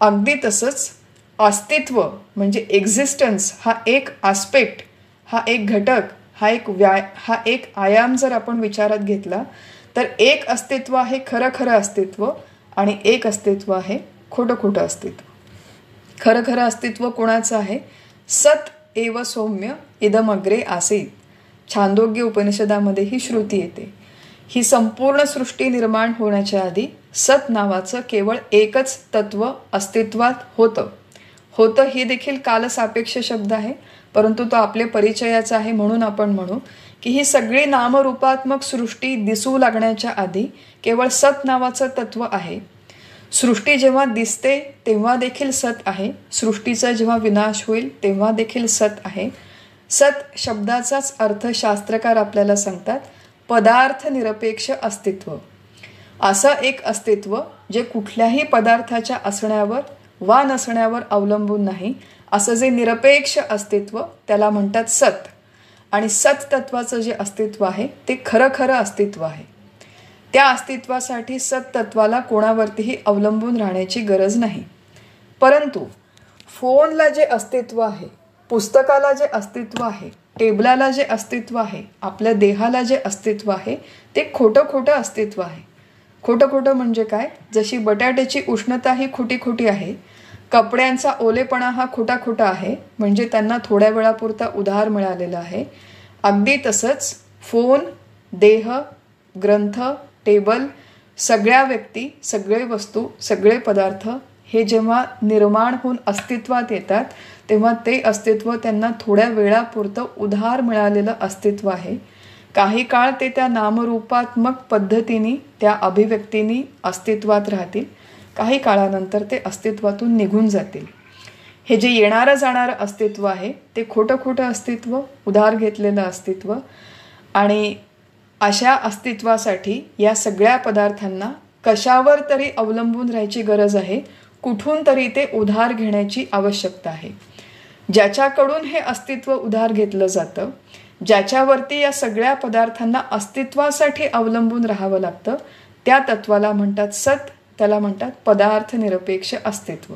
अगदी तसंच अस्तित्व म्हणजे एक्झिस्टन्स हा एक आस्पेक्ट, हा एक घटक, हा एक आयाम जर आपण विचारात घेतला तर एक अस्तित्व आहे खरं खरं अस्तित्व आणि एक अस्तित्व आहे खोटं खोटं अस्तित्व. खरं खरं अस्तित्व कोणाचं आहे? सत एव सौम्य इदमग्रे आसीत. छांदोग्य उपनिषदामध्ये ही श्रुती येते. ही संपूर्ण सृष्टी निर्माण होण्याच्या आधी सत नावाचं केवळ एकच तत्व अस्तित्वात होतं. हे देखील कालसापेक्ष शब्द आहे, परंतु तो आपल्या परिचयाचा आहे, म्हणून आपण म्हणू की ही सगळी नामरूपात्मक सृष्टी दिसू लागण्याच्या आधी केवळ सत नावाचं तत्व आहे. सृष्टी जेव्हा दिसते तेव्हा देखील सत आहे. सृष्टीचा जेव्हा विनाश होईल तेव्हा देखील सत आहे. सत शब्दाचाच अर्थ शास्त्रकार आपल्याला सांगतात पदार्थ निरपेक्ष अस्तित्व. असं एक अस्तित्व जे कुठल्याही पदार्थाच्या असण्यावर वा नसण्यावर अवलंबून नाही, असं जे निरपेक्ष अस्तित्व त्याला म्हणतात सत. आणि सत तत्वाचं जे अस्तित्व आहे ते खरं खरं अस्तित्व आहे. त्या अस्तित्वासाठी सत तत्वाला कोणावरतीही अवलंबून राहण्याची गरज नाही. परंतु फोनला जे अस्तित्व आहे, पुस्तकाला जे अस्तित्व आहे, टेबलाला जे अस्तित्व आहे, आपल्या देहाला जे अस्तित्व आहे, ते खोटं खोटं अस्तित्व आहे. खोटं खोटं म्हणजे काय? जशी बटाट्याची उष्णता ही खोटी खोटी आहे, कपड्यांचा ओलेपणा हा खोटा खोटा आहे, म्हणजे त्यांना थोड्या वेळापुरता उधार मिळालेला आहे. अगदी तसंच फोन, देह, ग्रंथ, टेबल, सगळ्या व्यक्ती, सगळे वस्तू, सगळे पदार्थ हे जेव्हा निर्माण होऊन अस्तित्वात येतात तेव्हा ते अस्तित्व त्यांना थोड्या वेळापुरतं उधार मिळालेलं अस्तित्व आहे. काही काळ ते त्या नामरूपात्मक पद्धतीने, त्या अभिव्यक्तीने अस्तित्वात राहतील. काही काळानंतर ते अस्तित्वातून निघून जातील. हे जे येणारं जाणारं अस्तित्व आहे ते खोटं खोटं अस्तित्व, उधार घेतलेलं अस्तित्व. आणि अशा अस्तित्वासाठी या सगळ्या पदार्थांना कशावर तरी अवलंबून राहायची गरज आहे, कुठून तरी ते उधार घेण्याची आवश्यकता आहे. ज्याच्याकडून हे अस्तित्व उधार घेतलं जातं, ज्याच्यावरती या सगळ्या पदार्थांना अस्तित्वासाठी अवलंबून राहावं लागतं, त्या तत्वाला म्हणतात सत, त्याला म्हणतात पदार्थ निरपेक्ष अस्तित्व.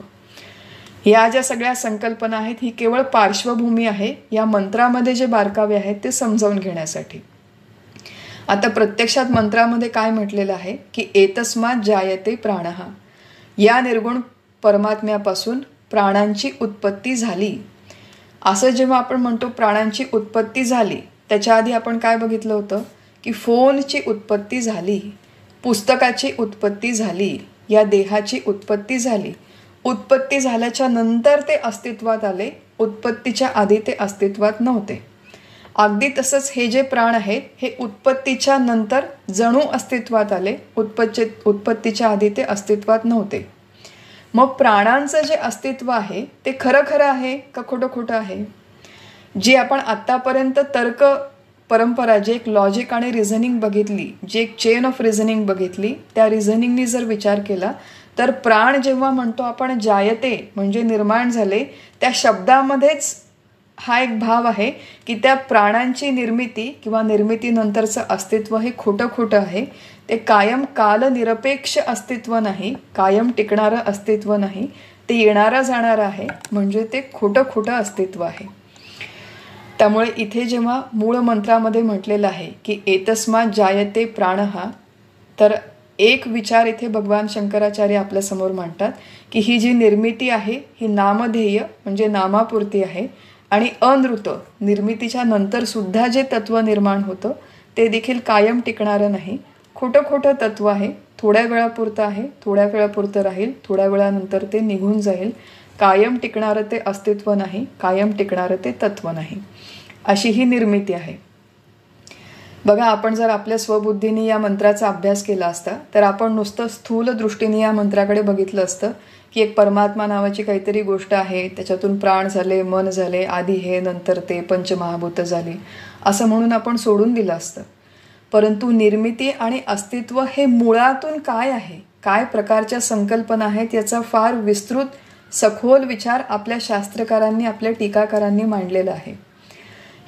या ज्या सगळ्या संकल्पना आहेत ही केवळ पार्श्वभूमी आहे या मंत्रामध्ये जे बारकावे आहेत ते समजावून घेण्यासाठी. आता प्रत्यक्षात मंत्रामध्ये काय म्हटलेलं आहे की एतस्मात् जायते प्राणः, या निर्गुण परमात्म्यापासून प्राणांची उत्पत्ती झाली. असं जेव्हा आपण म्हणतो प्राणांची उत्पत्ती झाली, त्याच्या आधी आपण काय बघितलं होतं की फोनची उत्पत्ती झाली, पुस्तकाची उत्पत्ती झाली, या देहाची उत्पत्ती झाली. उत्पत्ती झाल्याच्या नंतर ते अस्तित्वात आले, उत्पत्तीच्या आधी ते अस्तित्वात नव्हते. अगदी तसंच हे जे प्राण आहेत हे उत्पत्तीच्या नंतर जणू अस्तित्वात आले, उत्पत्तीच्या आधी ते अस्तित्वात नव्हते. मग प्राणांचं जे अस्तित्व आहे ते खरं खरं आहे का खोटं खोटं आहे? जी आपण आत्तापर्यंत तर्क परंपरा, जे एक लॉजिक आणि रिझनिंग बघितली, जी एक चेन ऑफ रिझनिंग बघितली, त्या रिझनिंगनी जर विचार केला तर प्राण जेव्हा म्हणतो आपण जायते म्हणजे निर्माण झाले, त्या शब्दामध्येच हा एक भाव आहे की त्या प्राणांची निर्मिती किंवा निर्मितीनंतरचं अस्तित्व हे खोटं खोटं आहे. ते कायम कालनिरपेक्ष अस्तित्व नाही, कायम टिकणारं अस्तित्व नाही, ते येणारं जाणारं आहे, म्हणजे ते खोटं खोटं अस्तित्व आहे. त्यामुळे इथे जेव्हा मूळ मंत्रामध्ये म्हटलेलं आहे की एतस्मात् जायते प्राणः, तर एक विचार इथे भगवान शंकराचार्य आपल्यासमोर मांडतात की ही जी निर्मिती आहे ही नामधेय म्हणजे नामापुरती आहे, आणि अनृत निर्मितीच्या नंतर सुद्धा जे तत्व निर्माण होतं ते देखील कायम टिकणारं नाही, खोटं खोटं तत्व आहे. थोड्या वेळापुरतं आहे, थोड्या वेळापुरतं राहील, थोड्या वेळानंतर ते निघून जाईल. कायम टिकणारं ते अस्तित्व नाही, कायम टिकणारं ते तत्व नाही. अशी ही निर्मिती आहे. बघा, आपण जर आपल्या स्वबुद्धीने या मंत्राचा अभ्यास केला असता तर आपण नुसतं स्थूल दृष्टीने या मंत्राकडे बघितलं असतं की एक परमात्मा नावाची काहीतरी गोष्ट आहे, त्याच्यातून प्राण झाले, मन झाले, आधी हे नंतर ते पंचमहाभूत झाली, असं म्हणून आपण सोडून दिलं असतं. परंतु निर्मिती आणि अस्तित्व हे मुळातून काय आहे, काय प्रकारच्या संकल्पना आहेत, याचा फार विस्तृत सखोल विचार आपल्या शास्त्रकारांनी, आपल्या टीकाकारांनी मांडलेला आहे.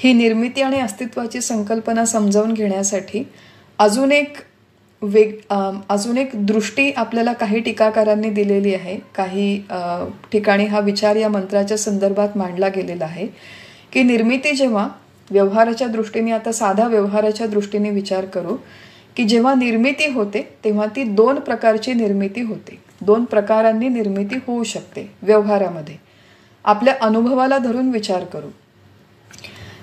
ही निर्मिती आणि अस्तित्वाची संकल्पना समजावून घेण्यासाठी अजून एक दृष्टी आपल्याला काही टीकाकारांनी दिलेली आहे. काही ठिकाणी हा विचार या मंत्राच्या संदर्भात मांडला गेलेला आहे की निर्मिती जेव्हा व्यवहाराच्या दृष्टीने, आता साधा व्यवहाराच्या दृष्टीने विचार करू की जेव्हा निर्मिती होते तेव्हा ती दोन प्रकारची निर्मिती होते, दोन प्रकारांनी निर्मिती होऊ शकते व्यवहारामध्ये. आपल्या अनुभवाला धरून विचार करू.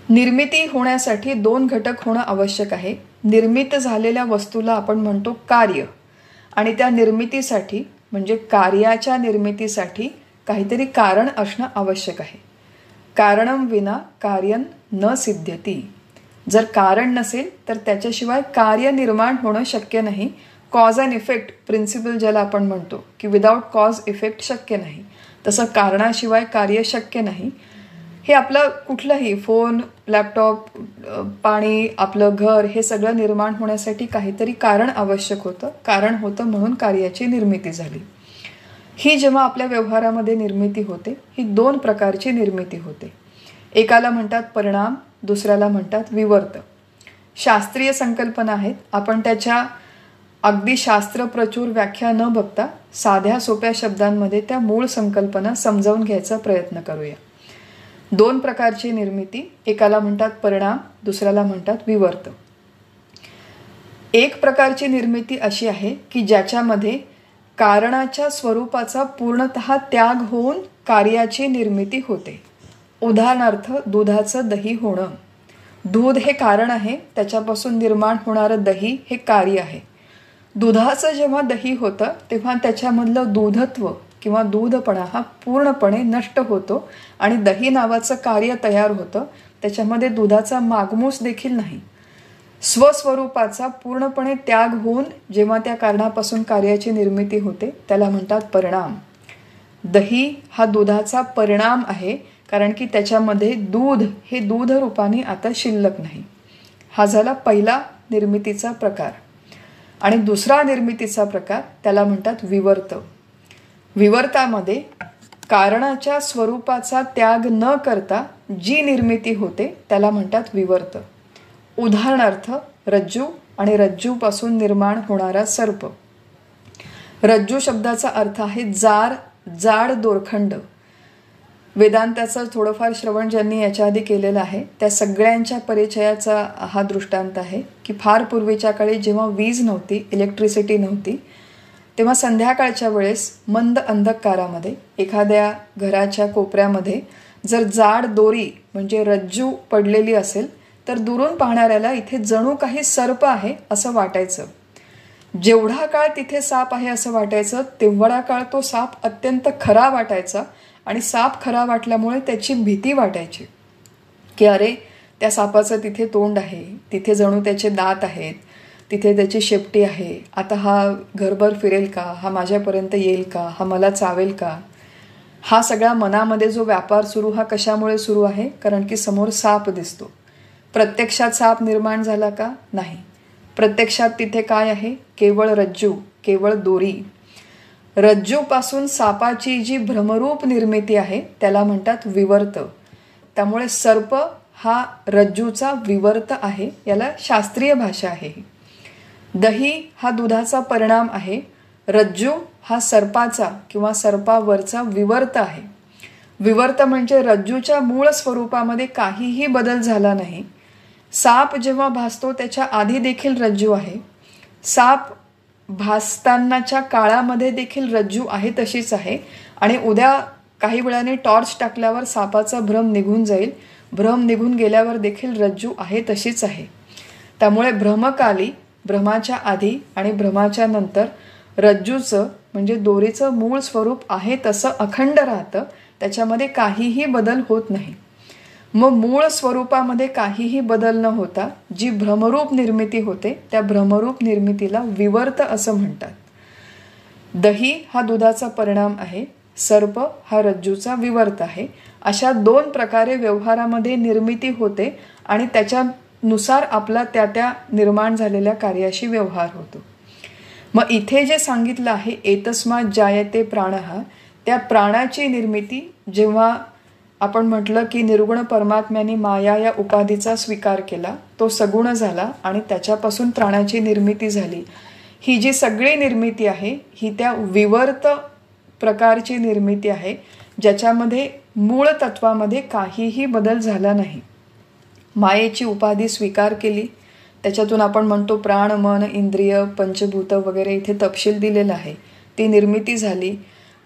निर्मिती होण्यासाठी दोन घटक होणं आवश्यक आहे. निर्मित झालेल्या वस्तूला आपण म्हणतो कार्य, आणि त्या निर्मितीसाठी म्हणजे कार्याच्या निर्मितीसाठी काहीतरी कारण असणं आवश्यक आहे. कारणं विना कार्यं न सिद्ध्यति. जर कारण नसेल तर त्याच्याशिवाय कार्य निर्माण होणं शक्य नाही. कॉज अँड इफेक्ट प्रिन्सिपल ज्याला आपण म्हणतो की विदाऊट कॉज इफेक्ट शक्य नाही, तसं कारणाशिवाय कार्य शक्य नाही. हे आपलं कुठलंही फोन, लॅपटॉप, पाणी, आपलं घर, हे सगळं निर्माण होण्यासाठी काहीतरी कारण आवश्यक होतं. कारण होतं म्हणून कार्याची निर्मिती झाली. ही जेव्हा आपल्या व्यवहारामध्ये निर्मिती होते, ही दोन प्रकारची निर्मिती होते. एकाला म्हणतात परिणाम, दुसऱ्याला म्हणतात विवर्त. शास्त्रीय संकल्पना आहेत. आपण त्याच्या अगदी शास्त्रप्रचूर व्याख्या न बघता साध्या सोप्या शब्दांमध्ये त्या मूळ संकल्पना समजावून घ्यायचा प्रयत्न करूया. दोन प्रकारची निर्मिती, एकाला म्हणतात परिणाम, दुसऱ्याला म्हणतात विवर्त. एक प्रकारची निर्मिती अशी आहे की ज्याच्यामध्ये कारणाच्या स्वरूपाचा पूर्णतः त्याग होऊन कार्याची निर्मिती होते. उदाहरणार्थ दुधाचं दही होणं. दूध हे कारण आहे, त्याच्यापासून निर्माण होणारं दही हे कार्य आहे. दुधाचं जेव्हा दही होतं तेव्हा त्याच्यामधलं दूधत्व किंवा दूधपणा हा पूर्णपणे नष्ट होतो आणि दही नावाचं कार्य तयार होतं. त्याच्यामध्ये दुधाचा मागमूस देखील नाही. स्वस्वरूपाचा पूर्णपणे त्याग होऊन जेव्हा त्या कारणापासून कार्याची निर्मिती होते त्याला म्हणतात परिणाम. दही हा दुधाचा परिणाम आहे, कारण की त्याच्यामध्ये दूध हे दूध रूपाने आता शिल्लक नाही. हा झाला पहिला निर्मितीचा प्रकार. आणि दुसरा निर्मितीचा प्रकार त्याला म्हणतात विवर्त. विवर्तामध्ये कारणाच्या स्वरूपाचा त्याग न करता जी निर्मिती होते त्याला म्हणतात विवर्त. उदाहरणार्थ रज्जू आणि रज्जूपासून निर्माण होणारा सर्प. रज्जू शब्दाचा अर्थ आहे जाड दोरखंड. वेदांताचं थोडंफार श्रवण ज्यांनी याच्या आधी केलेलं आहे त्या सगळ्यांच्या परिचयाचा हा दृष्टांत आहे की फार पूर्वीच्या काळी जेव्हा वीज नव्हती, इलेक्ट्रिसिटी नव्हती, तेव्हा संध्याकाळच्या वेळेस मंद अंधकारामध्ये एखाद्या घराच्या कोपऱ्यामध्ये जर जाड दोरी म्हणजे रज्जू पडलेली असेल तर दुरून पाहणाऱ्याला इथे जणू काही सर्प आहे असं वाटायचं. जेवढा काळ तिथे साप आहे असं वाटायचं तेवढा काळ तो साप अत्यंत खरा वाटायचा. आणि साप खरा वाटल्यामुळे त्याची भीती वाटायची की अरे त्या सापाचं तिथे तोंड आहे, तिथे जणू त्याचे दात आहेत, तिथे त्याची शेपटी आहे, आता हा घरभर फिरेल का, हा माझ्यापर्यंत येईल का, हा मला चावेल का. हा सगळा मनामध्ये जो व्यापार सुरू हा कशामुळे सुरू आहे, कारण की समोर साप दिसतो. प्रत्यक्षात साप निर्माण झाला का? नाही. प्रत्यक्षात तिथे काय आहे? केवळ रज्जू, केवळ दोरी. रज्जूपासून सापाची जी भ्रमरूप निर्मिती आहे त्याला म्हणतात विवर्त. त्यामुळे सर्प हा रज्जूचा विवर्त आहे, याला शास्त्रीय भाषा आहे. दही हा दुधाचा परिणाम आहे. रज्जू हा सर्पाचा किंवा सर्पावरचा विवर्त आहे. विवर्त म्हणजे रज्जूच्या मूळ स्वरूपामध्ये काहीही बदल झाला नाही. साप जेव्हा भासतो त्याच्या आधी देखील रज्जू आहे. साप भासतानाच्या काळामध्ये देखील रज्जू आहे तशीच आहे. आणि उद्या काही वेळाने टॉर्च टाकल्यावर सापाचा भ्रम निघून जाईल. भ्रम निघून गेल्यावर देखील रज्जू आहे तशीच आहे. त्यामुळे भ्रमकाली, भ्रमाच्या आधी आणि भ्रमाच्या नंतर रज्जूचं म्हणजे दोरीचं मूळ स्वरूप आहे तसं अखंड राहतं. त्याच्यामध्ये काहीही बदल होत नाही. मग मूळ स्वरूपामध्ये काहीही बदल न होता जी भ्रमरूप निर्मिती होते त्या भ्रमरूप निर्मितीला विवर्त असं म्हणतात. दही हा दुधाचा परिणाम आहे, सर्प हा रज्जूचा विवर्त आहे. अशा दोन प्रकारे व्यवहारामध्ये निर्मिती होते आणि त्याच्यानुसार आपला त्या निर्माण झालेल्या कार्याशी व्यवहार होतो. मग इथे जे सांगितलं आहे एतस्मात् जायते प्राणः, त्या प्राणाची निर्मिती जेव्हा आपण म्हटलं की निर्गुण परमात्म्याने माया या उपाधीचा स्वीकार केला, तो सगुण झाला आणि त्याच्यापासून प्राणाची निर्मिती झाली. ही जी सगळी निर्मिती आहे ही त्या विवर्त प्रकारची निर्मिती आहे ज्याच्यामध्ये मूळ तत्वामध्ये काहीही बदल झाला नाही. मायेची उपाधी स्वीकार केली, त्याच्यातून आपण म्हणतो प्राण, मन, इंद्रिय, पंचभूत वगैरे इथे तपशील दिलेला आहे. ती निर्मिती झाली.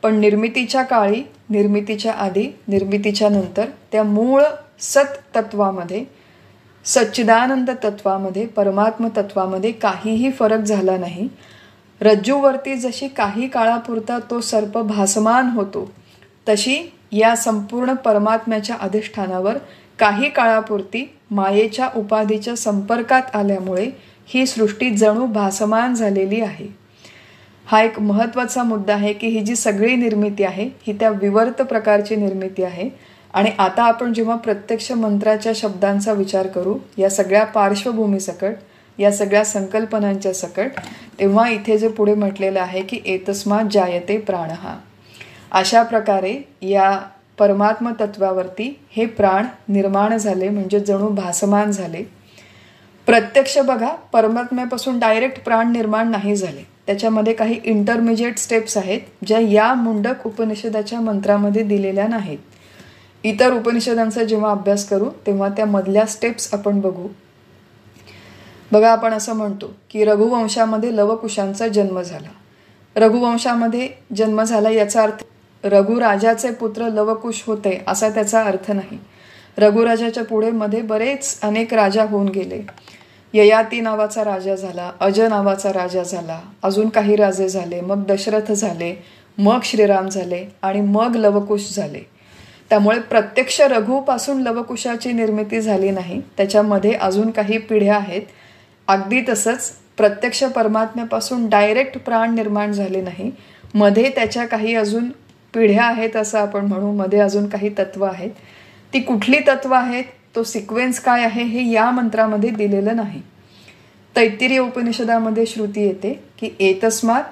पण निर्मितीच्या काळी, निर्मितीच्या आधी, निर्मितीच्या नंतर त्या मूळ सत तत्वामध्ये, सच्चिदानंद तत्वामध्ये, परमात्म तत्वामध्ये काहीही फरक झाला नाही. रज्जूवरती जशी काही काळापुरता तो सर्प भासमान होतो तशी या संपूर्ण परमात्म्याच्या अधिष्ठानावर काही काळापुरती मायेच्या उपाधीच्या संपर्कात आल्यामुळे ही सृष्टी जणू भासमान झालेली आहे. हा एक महत्त्वाचा मुद्दा आहे की ही जी सगळी निर्मिती आहे ही त्या विवर्त प्रकारची निर्मिती आहे. आणि आता आपण जेव्हा प्रत्यक्ष मंत्राच्या शब्दांचा विचार करू या सगळ्या पार्श्वभूमीसकट, या सगळ्या संकल्पनांच्या सकट, तेव्हा इथे जे पुढे म्हटलेलं आहे की एतस्मात् जायते प्राणः, अशा प्रकारे या परमात्म तत्वावरती हे प्राण निर्माण झाले म्हणजे जणू भासमान झाले. प्रत्यक्ष बघा, परमात्म्यापासून डायरेक्ट प्राण निर्माण नाही झाले. त्याच्यामध्ये काही इंटरमिजिएट स्टेप्स आहेत ज्या या मुंडक उपनिषदाच्या मंत्रामध्ये दिलेल्या नाहीत. इतर उपनिषदांचा जेव्हा अभ्यास करू तेव्हा त्या मधल्या स्टेप्स आपण बघू. बघा, आपण असं म्हणतो की रघुवंशामध्ये लवकुशांचा जन्म झाला. रघुवंशामध्ये जन्म झाला याचा अर्थ रघुराजाचे पुत्र लवकुश होते असा त्याचा अर्थ नाही. रघुराजाच्या पुढे मध्ये बरेच अनेक राजा होऊन गेले. ययाती नावाचा राजा झाला, अज नावाचा राजा झाला, अजून काही राजे झाले, मग दशरथ झाले, मग श्रीराम झाले आणि मग लवकुश झाले. त्यामुळे प्रत्यक्ष रघुपासून लवकुशाची निर्मिती झाली नाही, त्याच्यामध्ये अजून काही पिढ्या आहेत. अगदी तसंच प्रत्यक्ष परमात्म्यापासून डायरेक्ट प्राण निर्माण झाले नाही, मध्ये त्याच्या काही अजून पिढ्या आहेत असं आपण म्हणू, मध्ये अजून काही तत्व आहेत. ती कुठली तत्व आहेत, तो सिक्वेन्स काय आहे हे या मंत्रामध्ये दिलेलं नाही. तैत्तिरीय उपनिषदामध्ये श्रुती येते की एतस्मात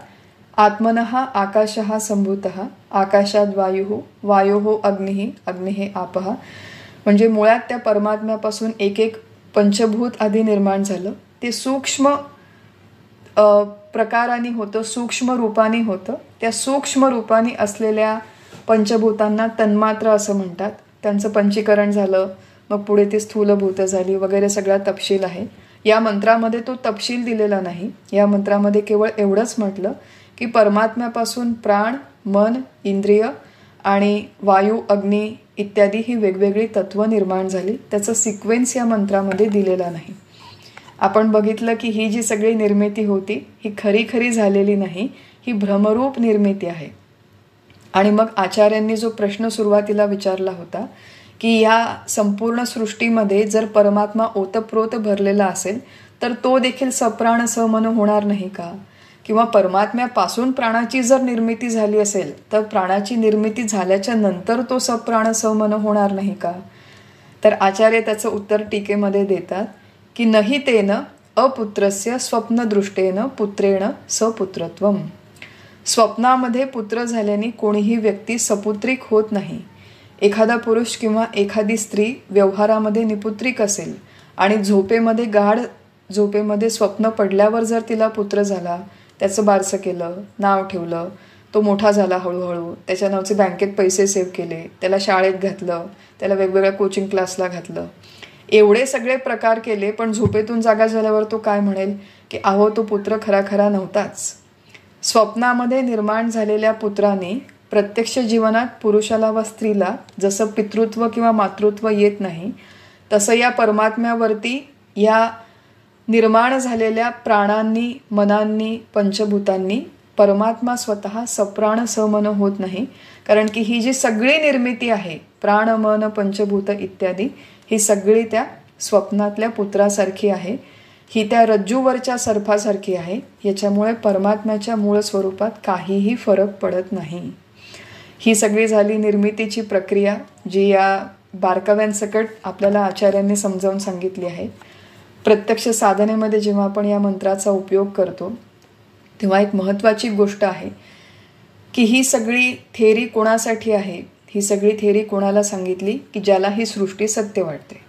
आत्मनः आकाशः संभूतः, आकाशात वायुः, वायोः अग्निः, अग्निः आपः. म्हणजे मुळात त्या परमात्म्यापासून एक एक पंचभूत आधी निर्माण झालं. ते सूक्ष्म प्रकाराने होतं, सूक्ष्म रूपाने होतं. त्या सूक्ष्म रूपाने असलेल्या पंचभूतांना तन्मात्र असं म्हणतात. त्यांचं पंचीकरण झालं, मग पुढे ती स्थूलभूत झाली वगैरे सगळा तपशील आहे. या मंत्रामध्ये तो तपशील दिलेला नाही. या मंत्रामध्ये केवळ एवढंच म्हटलं की परमात्म्यापासून प्राण, मन, इंद्रिय आणि वायू, अग्नी इत्यादी ही वेगवेगळी तत्व निर्माण झाली. त्याचं सिक्वेन्स या मंत्रामध्ये दिलेला नाही. आपण बघितलं की ही जी सगळी निर्मिती होती ही खरी खरी झालेली नाही, ही भ्रमरूप निर्मिती आहे. आणि मग आचार्यांनी जो प्रश्न सुरुवातीला विचारला होता की या संपूर्ण सृष्टीमध्ये जर परमात्मा ओतप्रोत भरलेला असेल तर तो देखील सप्राण समन होणार नाही का? किंवा परमात्म्यापासून प्राणाची जर निर्मिती झाली असेल तर प्राणाची निर्मिती झाल्याच्या नंतर तो सप्राण समन होणार नाही का? तर आचार्य त्याचं उत्तर टीकेमध्ये देतात की नहि तेन अपुत्रस्य स्वप्नदृष्टेन पुत्रेण सपुत्रत्वम. स्वप्नामध्ये पुत्र झाल्याने कोणीही व्यक्ती सपुत्रिक होत नाही. एखादा पुरुष किंवा एखादी स्त्री व्यवहारामध्ये निपुत्रिक असेल आणि झोपेमध्ये गाढ झोपेमध्ये स्वप्न पडल्यावर जर तिला पुत्र झाला, त्याचं बारसं केलं, नाव ठेवलं, तो मोठा झाला हळूहळू, त्याच्या नावाचे बँकेत पैसे सेव्ह केले, त्याला शाळेत घातलं, त्याला वेगवेगळ्या कोचिंग क्लासला घातलं, एवढे सगळे प्रकार केले, पण झोपेतून जागा झाल्यावर तो काय म्हणेल की अहो तो पुत्र खरा खरा नव्हताच. स्वप्नामध्ये निर्माण झालेल्या पुत्राने प्रत्यक्ष जीवनात पुरुषाला व स्त्रीला जसं पितृत्व किंवा मातृत्व येत नाही, तसं या परमात्म्यावरती या निर्माण झालेल्या प्राणांनी, मनांनी, पंचभूतांनी परमात्मा स्वतः सप्राण समन होत नाही. कारण की ही जी सगळी निर्मिती आहे, प्राण, मन, पंचभूत इत्यादी, ही सगळी त्या स्वप्नातल्या पुत्रासारखी आहे. ही त्या रज्जूवरच्या सर्पासारखी आहे. याच्यामुळे परमात्म्याच्या मूळ स्वरूपात काहीही फरक पडत नाही. ही सगळी झाली निर्मितीची प्रक्रिया, जी या बारकाव्यांसकट आपल्याला आचार्यांनी समजावून सांगितली आहे. प्रत्यक्ष साधनेमध्ये जेव्हा आपण या मंत्राचा उपयोग करतो तेव्हा एक महत्त्वाची गोष्ट आहे की ही सगळी थेरी कोणासाठी आहे. ही सगळी थेरी कोणाला सांगितली की ज्याला ही सृष्टी सत्य वाटते.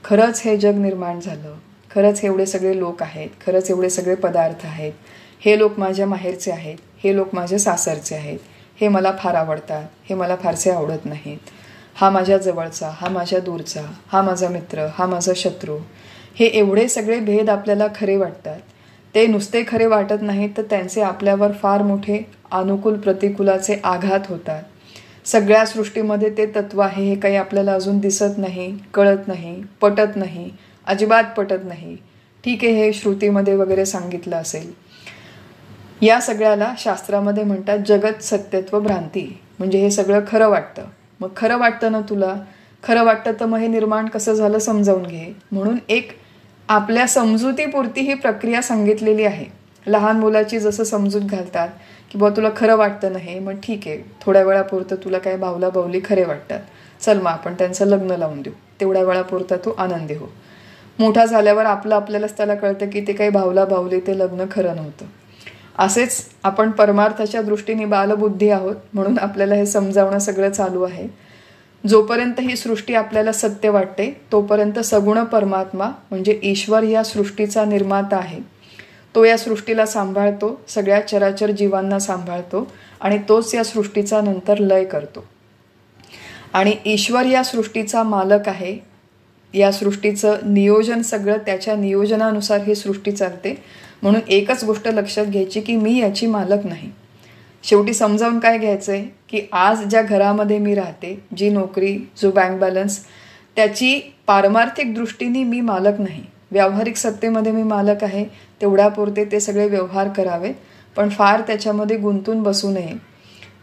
खरंच हे जग निर्माण झालं, खरंच एवढे सगळे लोक आहेत, खरंच एवढे सगळे पदार्थ आहेत, हे लोक माझ्या माहेरचे आहेत, हे लोक माझ्या सासरचे आहेत, हे मला फार आवडतात, हे मला फारसे आवडत नाहीत, हा माझ्या जवळचा, हा माझ्या दूरचा, हा माझा मित्र, हा माझा शत्रू, हे एवढे सगळे भेद आपल्याला खरे वाटतात. ते नुसते खरे वाटत नाहीत तर त्यांचे आपल्यावर फार मोठे अनुकूल प्रतिकूलाचे आघात होतात. सगळ्या सृष्टीमध्ये ते तत्व आहे हे काही आपल्याला अजून दिसत नाही, कळत नाही, पटत नाही, अजिबात पटत नाही. ठीक आहे, हे श्रुतीमध्ये वगैरे सांगितलं असेल. या सगळ्याला शास्त्रामध्ये म्हणतात जगत सत्यत्व भ्रांती. म्हणजे हे सगळं खरं वाटतं. मग खरं वाटतं ना तुला, खरं वाटतं तर मग हे निर्माण कसं झालं समजावून घे. म्हणून एक आपल्या समजुतीपुरती ही प्रक्रिया सांगितलेली आहे. लहान मुलाची जसं समजूत घालतात की बा तुला खरं वाटतं नाही, मग ठीक आहे, थोड्या वेळापुरतं तुला काय भावला भावली खरे वाटतात, चल मग आपण त्यांचं लग्न लावून देऊ, तेवढ्या वेळापुरता तू आनंदी हो. मोठा झाल्यावर आपल्यालाच त्याला कळतं की ते काही भावला भावली, ते लग्न खरं नव्हतं. असेच आपण परमार्थाच्या दृष्टीने बालबुद्धी आहोत, म्हणून आपल्याला हे समजावणं सगळं चालू आहे. जोपर्यंत ही सृष्टी आपल्याला सत्य वाटते तोपर्यंत सगुण परमात्मा म्हणजे ईश्वर या सृष्टीचा निर्माता आहे. तो या सृष्टीला सांभाळतो, सगळ्या चराचर जीवांना सांभाळतो आणि तोच या सृष्टीचा नंतर लय करतो. आणि ईश्वर या सृष्टीचा मालक आहे. या सृष्टीचं नियोजन सगळं त्याच्या नियोजनानुसार ही सृष्टी चालते. म्हणून एकच गोष्ट लक्षात घ्यायची की मी याची मालक नाही. शेवटी समजावून काय घ्यायचंय की आज ज्या घरामध्ये मी राहते, जी नोकरी, जो बँक बॅलन्स, त्याची पारमार्थिक दृष्टीने मी मालक नाही. व्यावहारिक सत्तेमध्ये मी मालक आहे, तेवढ्यापुरते ते सगळे व्यवहार करावेत, पण फार त्याच्यामध्ये गुंतून बसू नये.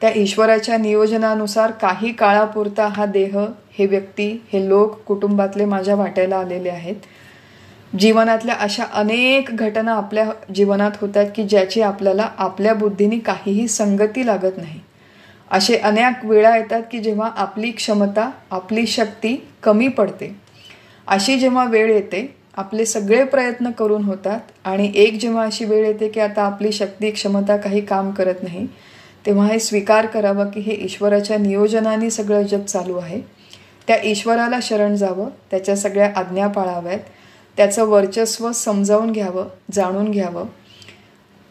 त्या ईश्वराच्या नियोजनानुसार काही काळापुरता हा देह, हे व्यक्ती, हे लोक कुटुंबातले माझ्या वाट्याला आलेले आहेत. जीवनातल्या अशा अनेक घटना आपल्या जीवनात होतात की ज्याची आपल्याला आपल्या बुद्धीने काहीही संगती लागत नाही. असे अनेक वेळा येतात की जेव्हा आपली क्षमता, आपली शक्ती कमी पडते. अशी जेव्हा वेळ येते, आपले सगळे प्रयत्न करून होतात आणि एक जेव्हा अशी वेळ येते की आता आपली शक्ती, क्षमता काही काम करत नाही, तेव्हा हे स्वीकार करावं की हे ईश्वराच्या नियोजनाने सगळं जग चालू आहे. त्या ईश्वराला शरण जावं, त्याच्या सगळ्या आज्ञा पाळाव्यात, त्याचं वर्चस्व समजावून घ्यावं, जाणून घ्यावं.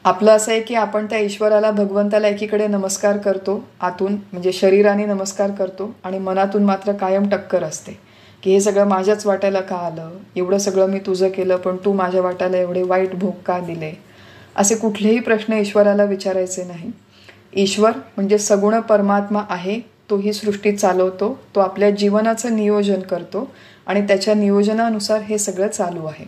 आपलं असं आहे की आपण त्या ईश्वराला, भगवंताला एकीकडे नमस्कार करतो आतून, म्हणजे शरीराने नमस्कार करतो, आणि मनातून मात्र कायम टक्कर असते की हे सगळं माझ्याच वाट्याला का आलं, एवढं सगळं मी तुझं केलं पण तू माझ्या वाट्याला एवढे वाईट भोग का दिले. असे कुठलेही प्रश्न ईश्वराला विचारायचे नाही. ईश्वर म्हणजे सगुण परमात्मा आहे. तो ही सृष्टी चालवतो, तो आपल्या जीवनाचं नियोजन करतो आणि त्याच्या नियोजनानुसार हे सगळं चालू आहे.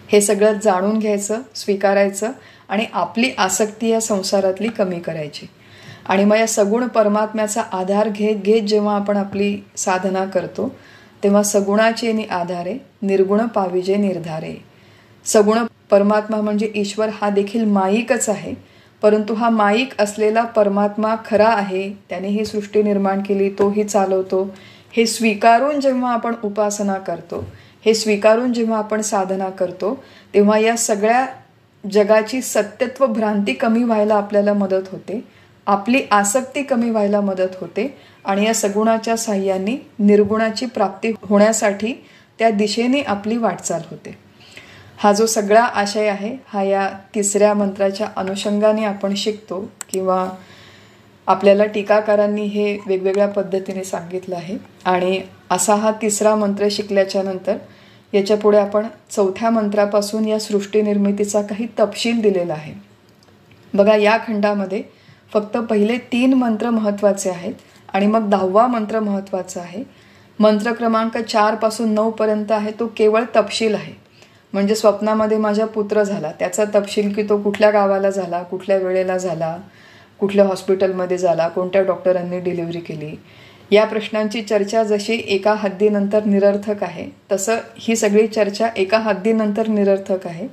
हे सगळं जाणून घ्यायचं, स्वीकारायचं आणि आपली आसक्ती या संसारातली कमी करायची. आणि मग या सगुण परमात्म्याचा आधार घेत घेत जेव्हा आपण आपली साधना करतो, तेव्हा सगुणाचे आधारे निर्गुण पाविजे निर्धारे. सगुण परमात्मा म्हणजे ईश्वर हा देखील माईकच आहे, परंतु हा माईक असलेला परमात्मा खरा आहे, त्याने ही सृष्टी निर्माण केली, तोही चालवतो, हे स्वीकारून जेव्हा आपण उपासना करतो, हे स्वीकारून जेव्हा आपण साधना करतो, तेव्हा या सगळ्या जगाची सत्यत्व भ्रांती कमी व्हायला आपल्याला मदत होते, आपली आसक्ती कमी व्हायला मदत होते आणि या सगुणाच्या साह्याने निर्गुणाची प्राप्ती होण्यासाठी त्या दिशेने आपली वाटचाल होते. हा जो सगळा आशय आहे, हा या तिसऱ्या मंत्राच्या अनुषंगाने आपण शिकतो किंवा आपल्याला टीकाकारांनी हे वेगवेगळ्या पद्धतीने सांगितलं आहे. आणि असा हा तिसरा मंत्र शिकल्याच्या नंतर याच्या पुढे आपण चौथ्या मंत्रापासून या सृष्टी निर्मितीचा काही तपशील दिलेला आहे. बघा, या खंडामध्ये फक्त पहिले 3 मंत्र महत्त्वाचे आहेत आणि मग 10वा मंत्र महत्त्वाचा आहे. मंत्र क्रमांक 4 पासून 9 पर्यंत आहे तो केवळ तपशील आहे. म्हणजे स्वप्नामध्ये माझा पुत्र झाला, त्याचा तपशील की तो कुठल्या गावाला झाला, कुठल्या वेळेला झाला, कुठल्या हॉस्पिटलमध्ये झाला, कोणत्या डॉक्टरांनी डिलिव्हरी केली, या प्रश्नांची चर्चा जशी एका हद्दीनंतर निरर्थक आहे, तसं ही सगळी चर्चा एका हद्दीनंतर निरर्थक आहे.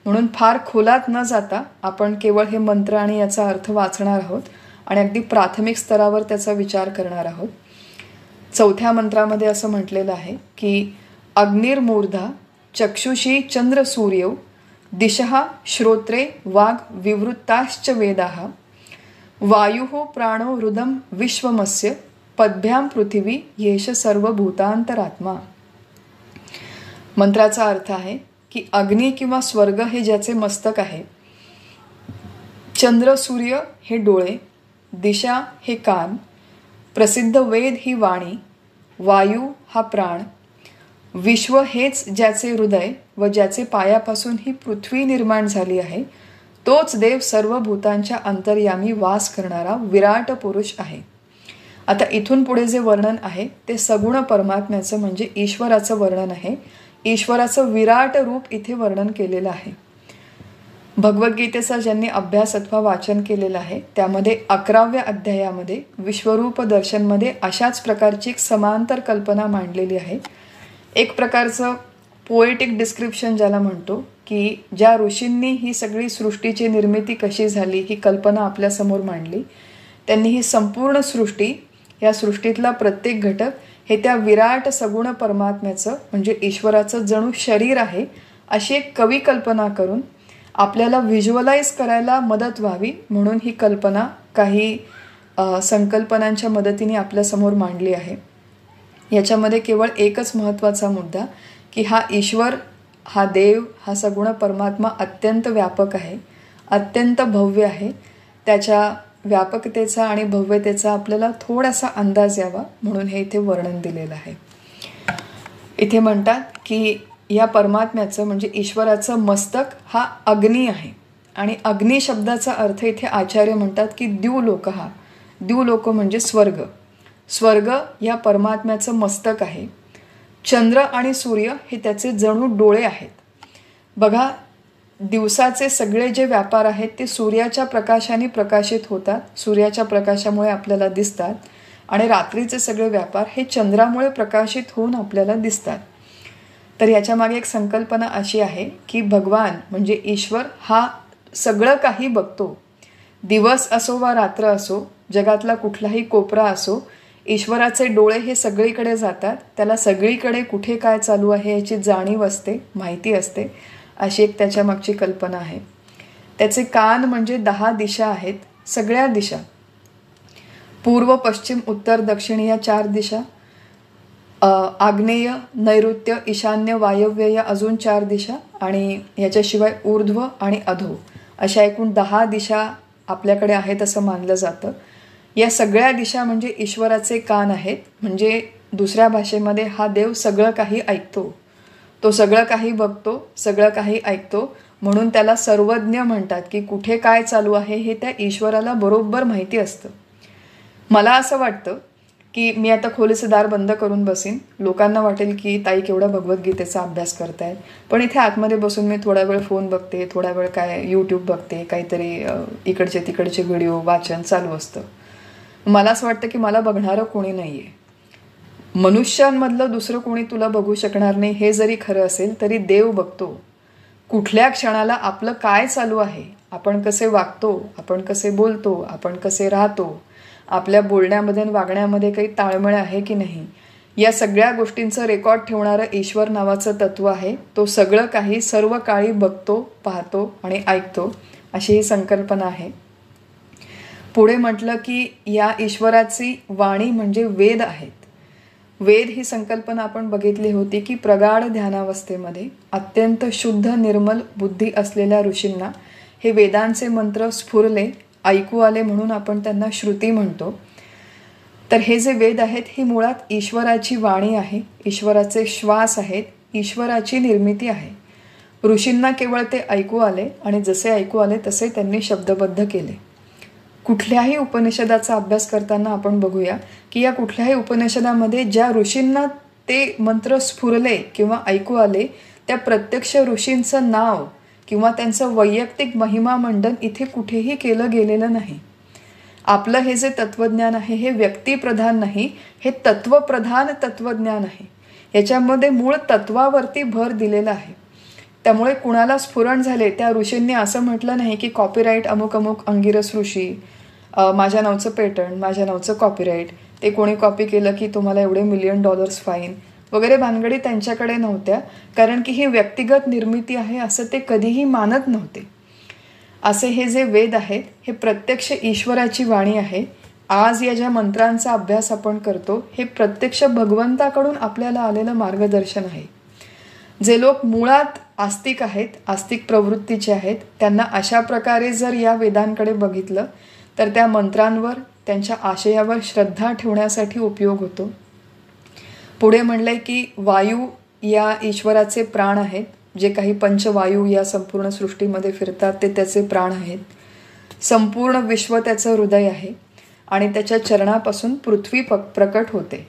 म्हणून फार खोलात न जाता आपण केवळ हे मंत्र आणि याचा अर्थ वाचणार आहोत आणि अगदी प्राथमिक स्तरावर त्याचा विचार करणार आहोत. चौथ्या मंत्रामध्ये असं म्हटलेलं आहे की अग्निर्मूर्धा चक्षुषी चंद्र सूर्यो दिशः श्रोत्रे वाग विवृत्ताश्च वेदाः वायुः प्राणो हृदम विश्वमस्य पद्भ्याम पृथिवी येष सर्वभूतांतरात्मा. मंत्राचा अर्थ आहे की अग्नी किंवा स्वर्ग हे ज्याचे मस्तक आहे, चंद्र सूर्य हे डोळे, दिशा हे कान, प्रसिद्ध वेद ही वाणी, वायू हा प्राण, विश्व हेच ज्याचे हृदय व ज्याचे पायापासून ही पृथ्वी निर्माण झाली आहे, तोच देव सर्व भूतांच्या अंतर्यामी वास करणारा विराट पुरुष आहे. आता इथून पुढे जे वर्णन आहे ते सगुण परमात्म्याचं म्हणजे ईश्वराचं वर्णन आहे. ईश्वराचं विराट रूप इथे वर्णन केलेलं आहे. भगवद्गीतेचा ज्यांनी अभ्यास अथवा वाचन केलेलं आहे त्यामध्ये 11व्या अध्यायामध्ये विश्वरूप दर्शनमध्ये अशाच प्रकारची एक समांतर कल्पना मांडलेली आहे. एक प्रकारचं पोएटिक डिस्क्रिप्शन ज्याला म्हणतो की ज्या ऋषींनी ही सगळी सृष्टीची निर्मिती कशी झाली ही कल्पना आपल्यासमोर मांडली, त्यांनी ही संपूर्ण सृष्टी, या सृष्टीतला प्रत्येक घटक हे त्या विराट सगुण परमात्म्याचं म्हणजे ईश्वराचं जणू शरीर आहे अशी एक कवी कल्पना करून आपल्याला व्हिज्युअलाइज करायला मदत व्हावी म्हणून ही कल्पना काही संकल्पनांच्या मदतीने आपल्यासमोर मांडली आहे. याच्यामध्ये केवळ एकच महत्त्वाचा मुद्दा की हा ईश्वर, हा देव, हा सगुण परमात्मा अत्यंत व्यापक आहे, अत्यंत भव्य आहे. त्याच्या व्यापकतेचा आणि भव्यतेचा आपल्याला थोडासा अंदाज यावा म्हणून हे इथे वर्णन दिलेलं आहे. इथे म्हणतात की या परमात्म्याचं म्हणजे ईश्वराचं मस्तक हा अग्नी आहे आणि अग्नी शब्दाचा अर्थ इथे आचार्य म्हणतात की द्युलोक, हा द्युलोक म्हणजे स्वर्ग. स्वर्ग या परमात्म्याचं मस्तक आहे. चंद्र आणि सूर्य हे त्याचे जणू डोळे आहेत. बघा, दिवसाचे सगळे जे व्यापार आहेत ते सूर्याच्या प्रकाशाने प्रकाशित होतात, सूर्याच्या प्रकाशामुळे आपल्याला दिसतात. आणि रात्रीचे सगळे व्यापार हे चंद्रामुळे प्रकाशित होऊन आपल्याला दिसतात. तर याच्या मागे एक संकल्पना अशी आहे की भगवान म्हणजे ईश्वर हा सगळं काही बघतो. दिवस असो वा रात्र असो, जगातला कुठलाही कोपरा असो, ईश्वराचे डोळे हे सगळीकडे जातात. त्याला सगळीकडे कुठे काय चालू आहे याची जाणीव असते, माहिती असते. अशी एक त्याच्या मागची कल्पना आहे. त्याचे कान म्हणजे 10 दिशा आहेत, सगळ्या दिशा, पूर्व पश्चिम उत्तर दक्षिण या 4 दिशा, आग्नेय नैऋत्य ईशान्य वायव्य या अजून 4 दिशा, आणि याच्याशिवाय ऊर्ध्व आणि अधो अशा एकूण 10 दिशा आपल्याकडे आहेत असं मानलं जातं. या सगळ्या दिशा म्हणजे ईश्वराचे कान आहेत. म्हणजे दुसऱ्या भाषेमध्ये हा देव सगळं काही ऐकतो, तो सगळं काही बघतो, सगळं काही ऐकतो. म्हणून त्याला सर्वज्ञ म्हणतात की कुठे काय चालू आहे हे त्या ईश्वराला बरोबर माहिती असतं. मला असं वाटतं की मी आता खोलीचं दार बंद करून बसीन, लोकांना वाटेल की ताई केवढा भगवद्गीतेचा अभ्यास करतायत, पण इथे आतमध्ये बसून मी थोडा वेळ फोन बघते, थोडा वेळ काय यूट्यूब बघते, काहीतरी इकडचे तिकडचे व्हिडिओ वाचन चालू असतं. मला असं वाटतं की मला बघणारं कोणी नाही आहे. मनुष्यांमधलं दुसरं कोणी तुला बघू शकणार नाही हे जरी खरं असेल तरी देव बघतो. कुठल्या क्षणाला आपलं काय चालू आहे, आपण कसे वागतो, आपण कसे बोलतो, आपण कसे राहतो, आपल्या बोलण्यामध्ये आणि वागण्यामध्ये काही ताळमेळ आहे की नाही, या सगळ्या गोष्टींचं रेकॉर्ड ठेवणारं ईश्वर नावाचं तत्व आहे. तो सगळं काही सर्व काळी बघतो, पाहतो आणि ऐकतो, अशी ही संकल्पना आहे. पुढे म्हटलं की या ईश्वराची वाणी म्हणजे वेद आहेत. वेद ही संकल्पना आपण बघितली होती की प्रगाढ ध्यानावस्थेमध्ये अत्यंत शुद्ध निर्मल बुद्धी असलेल्या ऋषींना हे वेदांचे मंत्र स्फुरले, ऐकू आले, म्हणून आपण त्यांना श्रुती म्हणतो. तर हे जे वेद आहेत ही मुळात ईश्वराची वाणी आहे, ईश्वराचे श्वास आहेत, ईश्वराची निर्मिती आहे. ऋषींना केवळ ते ऐकू आले आणि जसे ऐकू आले तसे त्यांनी शब्दबद्ध केले. कुठल्याही उपनिषदाचा अभ्यास करताना आपण बघूया की या कुठल्याही उपनिषदामध्ये ज्या ऋषींना ते मंत्र स्फुरले किंवा ऐकू आले त्या प्रत्यक्ष ऋषींचं नाव किंवा त्यांचं वैयक्तिक महिमा मंडन इथे कुठेही केलं गेलेलं नाही. आपलं हे जे तत्वज्ञान आहे हे व्यक्तिप्रधान नाही, हे तत्वप्रधान तत्वज्ञान आहे. याच्यामध्ये मूळ तत्वावरती भर दिलेला आहे. त्यामुळे कुणाला स्फुरण झाले त्या ऋषींनी असं म्हटलं नाही की कॉपीराईट अमुक अमुक अंगिरस ऋषी, माझ्या नावचं पेटंट, माझ्या नावचं कॉपीराईट, ते कोणी कॉपी केलं की तुम्हाला एवढे $1 मिलियन फाईन वगैरे भानगडी त्यांच्याकडे नव्हत्या. कारण की ही व्यक्तिगत निर्मिती आहे असं ते कधीही मानत नव्हते. असे हे जे वेद आहेत हे प्रत्यक्ष ईश्वराची वाणी आहे. आज या ज्या मंत्रांचा अभ्यास आपण करतो हे प्रत्यक्ष भगवंताकडून आपल्याला आलेलं मार्गदर्शन आहे. जे लोक मुळात आस्तिक आहेत, आस्तिक प्रवृत्तीचे आहेत, त्यांना अशा प्रकारे जर या वेदांकडे बघितलं तर त्या मंत्रांवर, त्यांच्या आशयावर श्रद्धा ठेवण्यासाठी उपयोग होतो. पुढे म्हणलंय की वायू या ईश्वराचे प्राण आहेत. जे काही पंचवायू या संपूर्ण सृष्टीमध्ये फिरतात ते त्याचे प्राण आहेत. संपूर्ण विश्व त्याचं हृदय आहे आणि त्याच्या चरणापासून पृथ्वी प्रकट होते.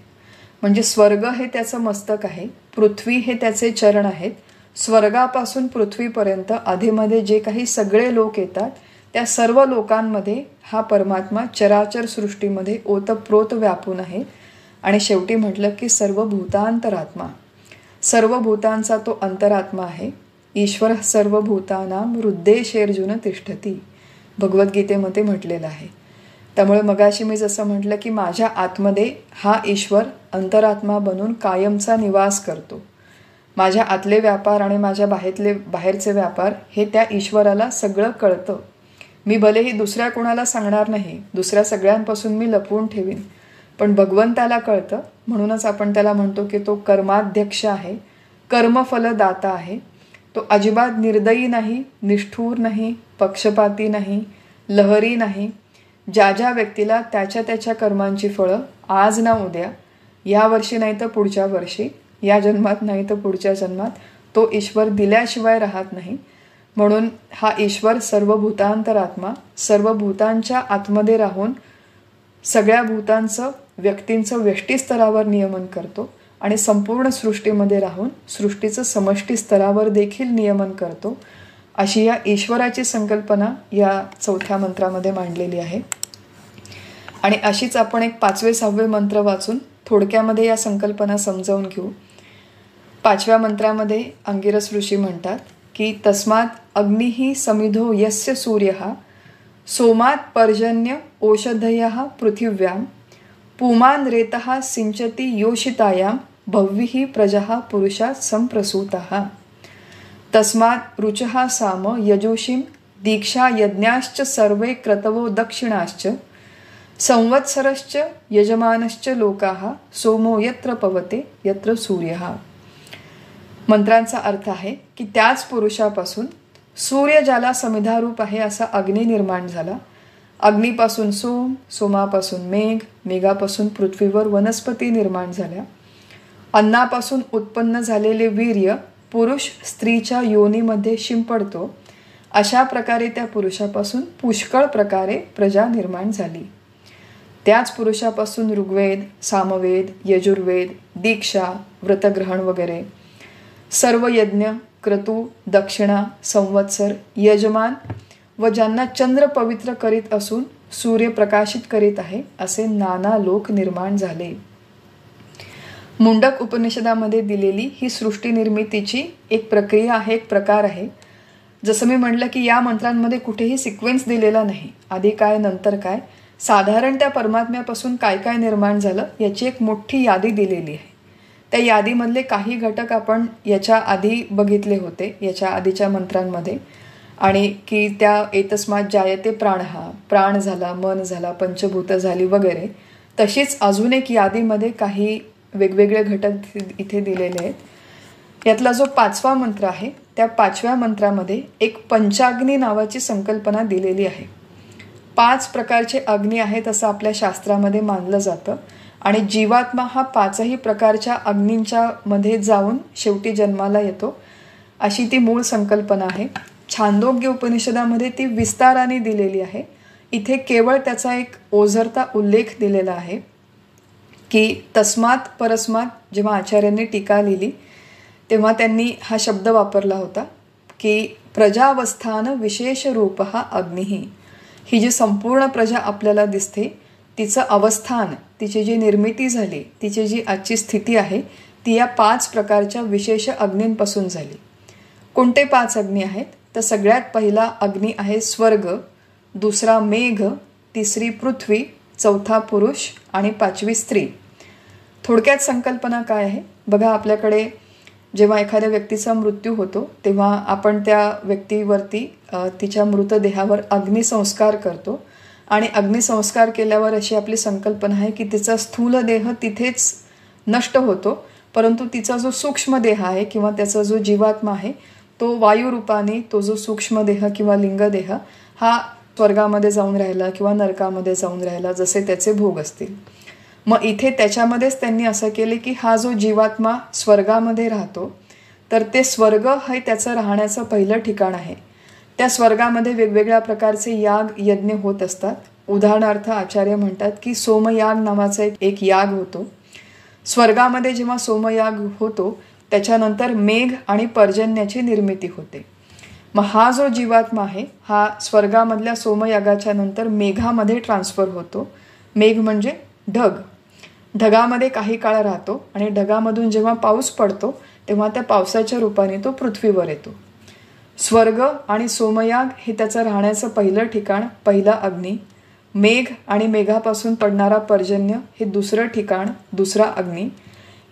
म्हणजे स्वर्ग हे त्याचं मस्तक आहे, पृथ्वी हे त्याचे चरण आहेत. स्वर्गापासून पृथ्वीपर्यंत आधीमध्ये जे काही सगळे लोक येतात त्या सर्व लोकांमध्ये हा परमात्मा चराचर सृष्टीमध्ये ओतप्रोत व्यापून आहे. आणि शेवटी म्हटलं की सर्व भूतांतरात्मा, सर्व भूतांचा तो अंतरात्मा आहे. ईश्वर सर्व भूतानां हृद्देशेर्जुन तिष्ठती, भगवद्गीतेमध्ये म्हटलेलं आहे. त्यामुळे मगाशी मी जसं म्हटलं की माझ्या आतमध्ये हा ईश्वर अंतरात्मा बनून कायमचा निवास करतो. माझ्या आतले व्यापार आणि माझ्या बाहेरचे व्यापार हे त्या ईश्वराला सगळं कळतं. मी भलेही दुसऱ्या कोणाला सांगणार नाही, दुसऱ्या सगळ्यांपासून मी लपवून ठेवीन, पण भगवंताला कळतं. म्हणूनच आपण त्याला म्हणतो की तो कर्माध्यक्ष आहे, कर्मफलदाता आहे. तो अजिबात निर्दयी नाही, निष्ठूर नाही, पक्षपाती नाही, लहरी नाही. ज्या ज्या व्यक्तीला त्याच्या त्याच्या कर्मांची फळं आज ना उद्या, या वर्षी नाही तर पुढच्या वर्षी, या जन्मात नाही तर पुढच्या जन्मात, तो ईश्वर दिल्याशिवाय राहत नाही. म्हणून हा ईश्वर सर्व भूतांतरात्मा सर्व भूतांच्या आतमध्ये राहून सगळ्या भूतांचं, व्यक्तींचं व्यष्टी स्तरावर नियमन करतो आणि संपूर्ण सृष्टीमध्ये राहून सृष्टीचं समष्टी स्तरावर देखील नियमन करतो, अशी या ईश्वराची संकल्पना या 4थ्या मंत्रामध्ये मांडलेली आहे. आणि अशीच आपण एक 5वे 6वे मंत्र वाचून थोडक्यामध्ये या संकल्पना समजावून घेऊ. 5व्या मंत्रामध्ये अंगिरस ऋषी म्हणतात की तस्मात अग्निः समिधो यस्य सूर्यः सोमात पर्जन्य ओषधयः पृथिव्यां पुमान् रेतः सिंचति योषितायां भव्यः प्रजाः पुरुषात् संप्रसूताः तस्मात् रुचः साम यजोषिं दीक्षा यज्ञाश्च सर्वे क्रतवो दक्षिणाश्च संवत्सरश्च यजमानश्च लोकाः सोमो यत्र पवते यत्र सूर्यः. मंत्रांचा अर्थ आहे की त्याच पुरुषापासून सूर्य ज्याला समिधारूप आहे असा अग्नी निर्माण झाला, अग्नीपासून सोम, सोमापासून मेघ, मेघापासून पृथ्वीवर वनस्पती निर्माण झाल्या, अन्नापासून उत्पन्न झालेले वीर्य पुरुष स्त्रीच्या योनीमध्ये शिंपडतो, अशा प्रकारे त्या पुरुषापासून पुष्कळ प्रकारे प्रजा निर्माण झाली. त्याच पुरुषापासून ऋग्वेद, सामवेद, यजुर्वेद, दीक्षा, व्रतग्रहण वगैरे सर्व यज्ञ, क्रतू, दक्षिणा, संवत्सर, यजमान व ज्यांना चंद्र पवित्र करीत असून सूर्य प्रकाशित करीत आहे असे नाना लोक निर्माण झाले. मुंडक उपनिषदामध्ये दिलेली ही सृष्टी निर्मितीची एक प्रक्रिया आहे, एक प्रकार आहे. जसं मी म्हटलं की या मंत्रांमध्ये कुठेही सिक्वेन्स दिलेला नाही, आधी काय नंतर काय, साधारण त्या परमात्म्यापासून काय काय निर्माण झालं याची एक मोठी यादी दिलेली आहे. त्या यादीमधले काही घटक आपण याच्या आधी बघितले होते, याच्या आधीच्या मंत्रांमध्ये. आणि की त्या एतस्मात जायते प्राणः, प्राण झाला, मन झाला, पंचभूत झाली वगैरे. तशीच अजून एक यादीमध्ये काही वेगवेगळे घटक इथे दिलेले आहेत. यातला जो 5वा मंत्र आहे त्या 5व्या मंत्रामध्ये एक पंचाग्नी नावाची संकल्पना दिलेली आहे. 5 प्रकारचे अग्नी आहेत असं आपल्या शास्त्रामध्ये मानलं जातं आणि जीवात्मा हा 5ही प्रकारच्या अग्नींच्या मध्ये जाऊन शेवटी जन्माला येतो, अशी ती मूळ संकल्पना आहे. छांदोग्य उपनिषदामध्ये ती विस्ताराने दिलेली आहे. इथे केवळ त्याचा एक ओझरता उल्लेख दिलेला आहे की तस्मात परस्मात जेव्हा आचार्यांनी टीका लिहिली तेव्हा त्यांनी हा शब्द वापरला होता की प्रजावस्थान विशेष रूप हा अग्निही. ही जी संपूर्ण प्रजा आपल्याला दिसते तिचं अवस्थान, तिची जी निर्मिती झाली, तिची जी आजची स्थिती आहे ती या 5 प्रकारच्या विशेष अग्नींपासून झाली. कोणते 5 अग्नी आहेत तर सगळ्यात पहिला अग्नी आहे स्वर्ग, दुसरा मेघ, तिसरी पृथ्वी, चौथा पुरुष आणि 5वी स्त्री. थोडक्यात संकल्पना काय आहे बघा, आपल्याकडे जेव्हा एखाद्या व्यक्तीचा मृत्यू होतो तेव्हा आपण त्या व्यक्तीवरती तिच्या मृतदेहावर अग्निसंस्कार करतो आणि अग्निसंस्कार केल्यावर अशी आपली संकल्पना आहे की तिचा स्थूल देह तिथेच नष्ट होतो, परंतु तिचा जो सूक्ष्म देह आहे किंवा त्याचा जो जीवात्मा आहे तो वायुरूपाने तो जो सूक्ष्म देह किंवा लिंगदेह हा स्वर्गामध्ये जाऊन राहिला किंवा नरकामध्ये जाऊन राहिला, जसे त्याचे भोग असतील. मग इथे त्याच्यामध्येच त्यांनी असं केले की हा जो जीवात्मा स्वर्गामध्ये राहतो तर ते स्वर्ग हे त्याचं राहण्याचं पहिलं ठिकाण आहे. त्या स्वर्गामध्ये वेगवेगळ्या प्रकारचे याग यज्ञ होत असतात. उदाहरणार्थ आचार्य म्हणतात की सोमयाग नावाचा एक याग होतो. स्वर्गामध्ये जेव्हा सोमयाग होतो त्याच्यानंतर मेघ आणि पर्जन्याची निर्मिती होते. मग हा जो जीवात्मा आहे हा स्वर्गामधल्या सोमयागाच्या नंतर मेघामध्ये ट्रान्सफर होतो. मेघ म्हणजे ढग. ढगामध्ये काही काळ राहतो आणि ढगामधून जेव्हा पाऊस पडतो तेव्हा त्या पावसाच्या रूपाने तो पृथ्वीवर येतो. स्वर्ग आणि सोमयाग हे त्याचं राहण्याचं पहिलं ठिकाण, पहिला अग्नी. मेघ आणि मेघापासून पडणारा पर्जन्य हे दुसरं ठिकाण, दुसरा अग्नी.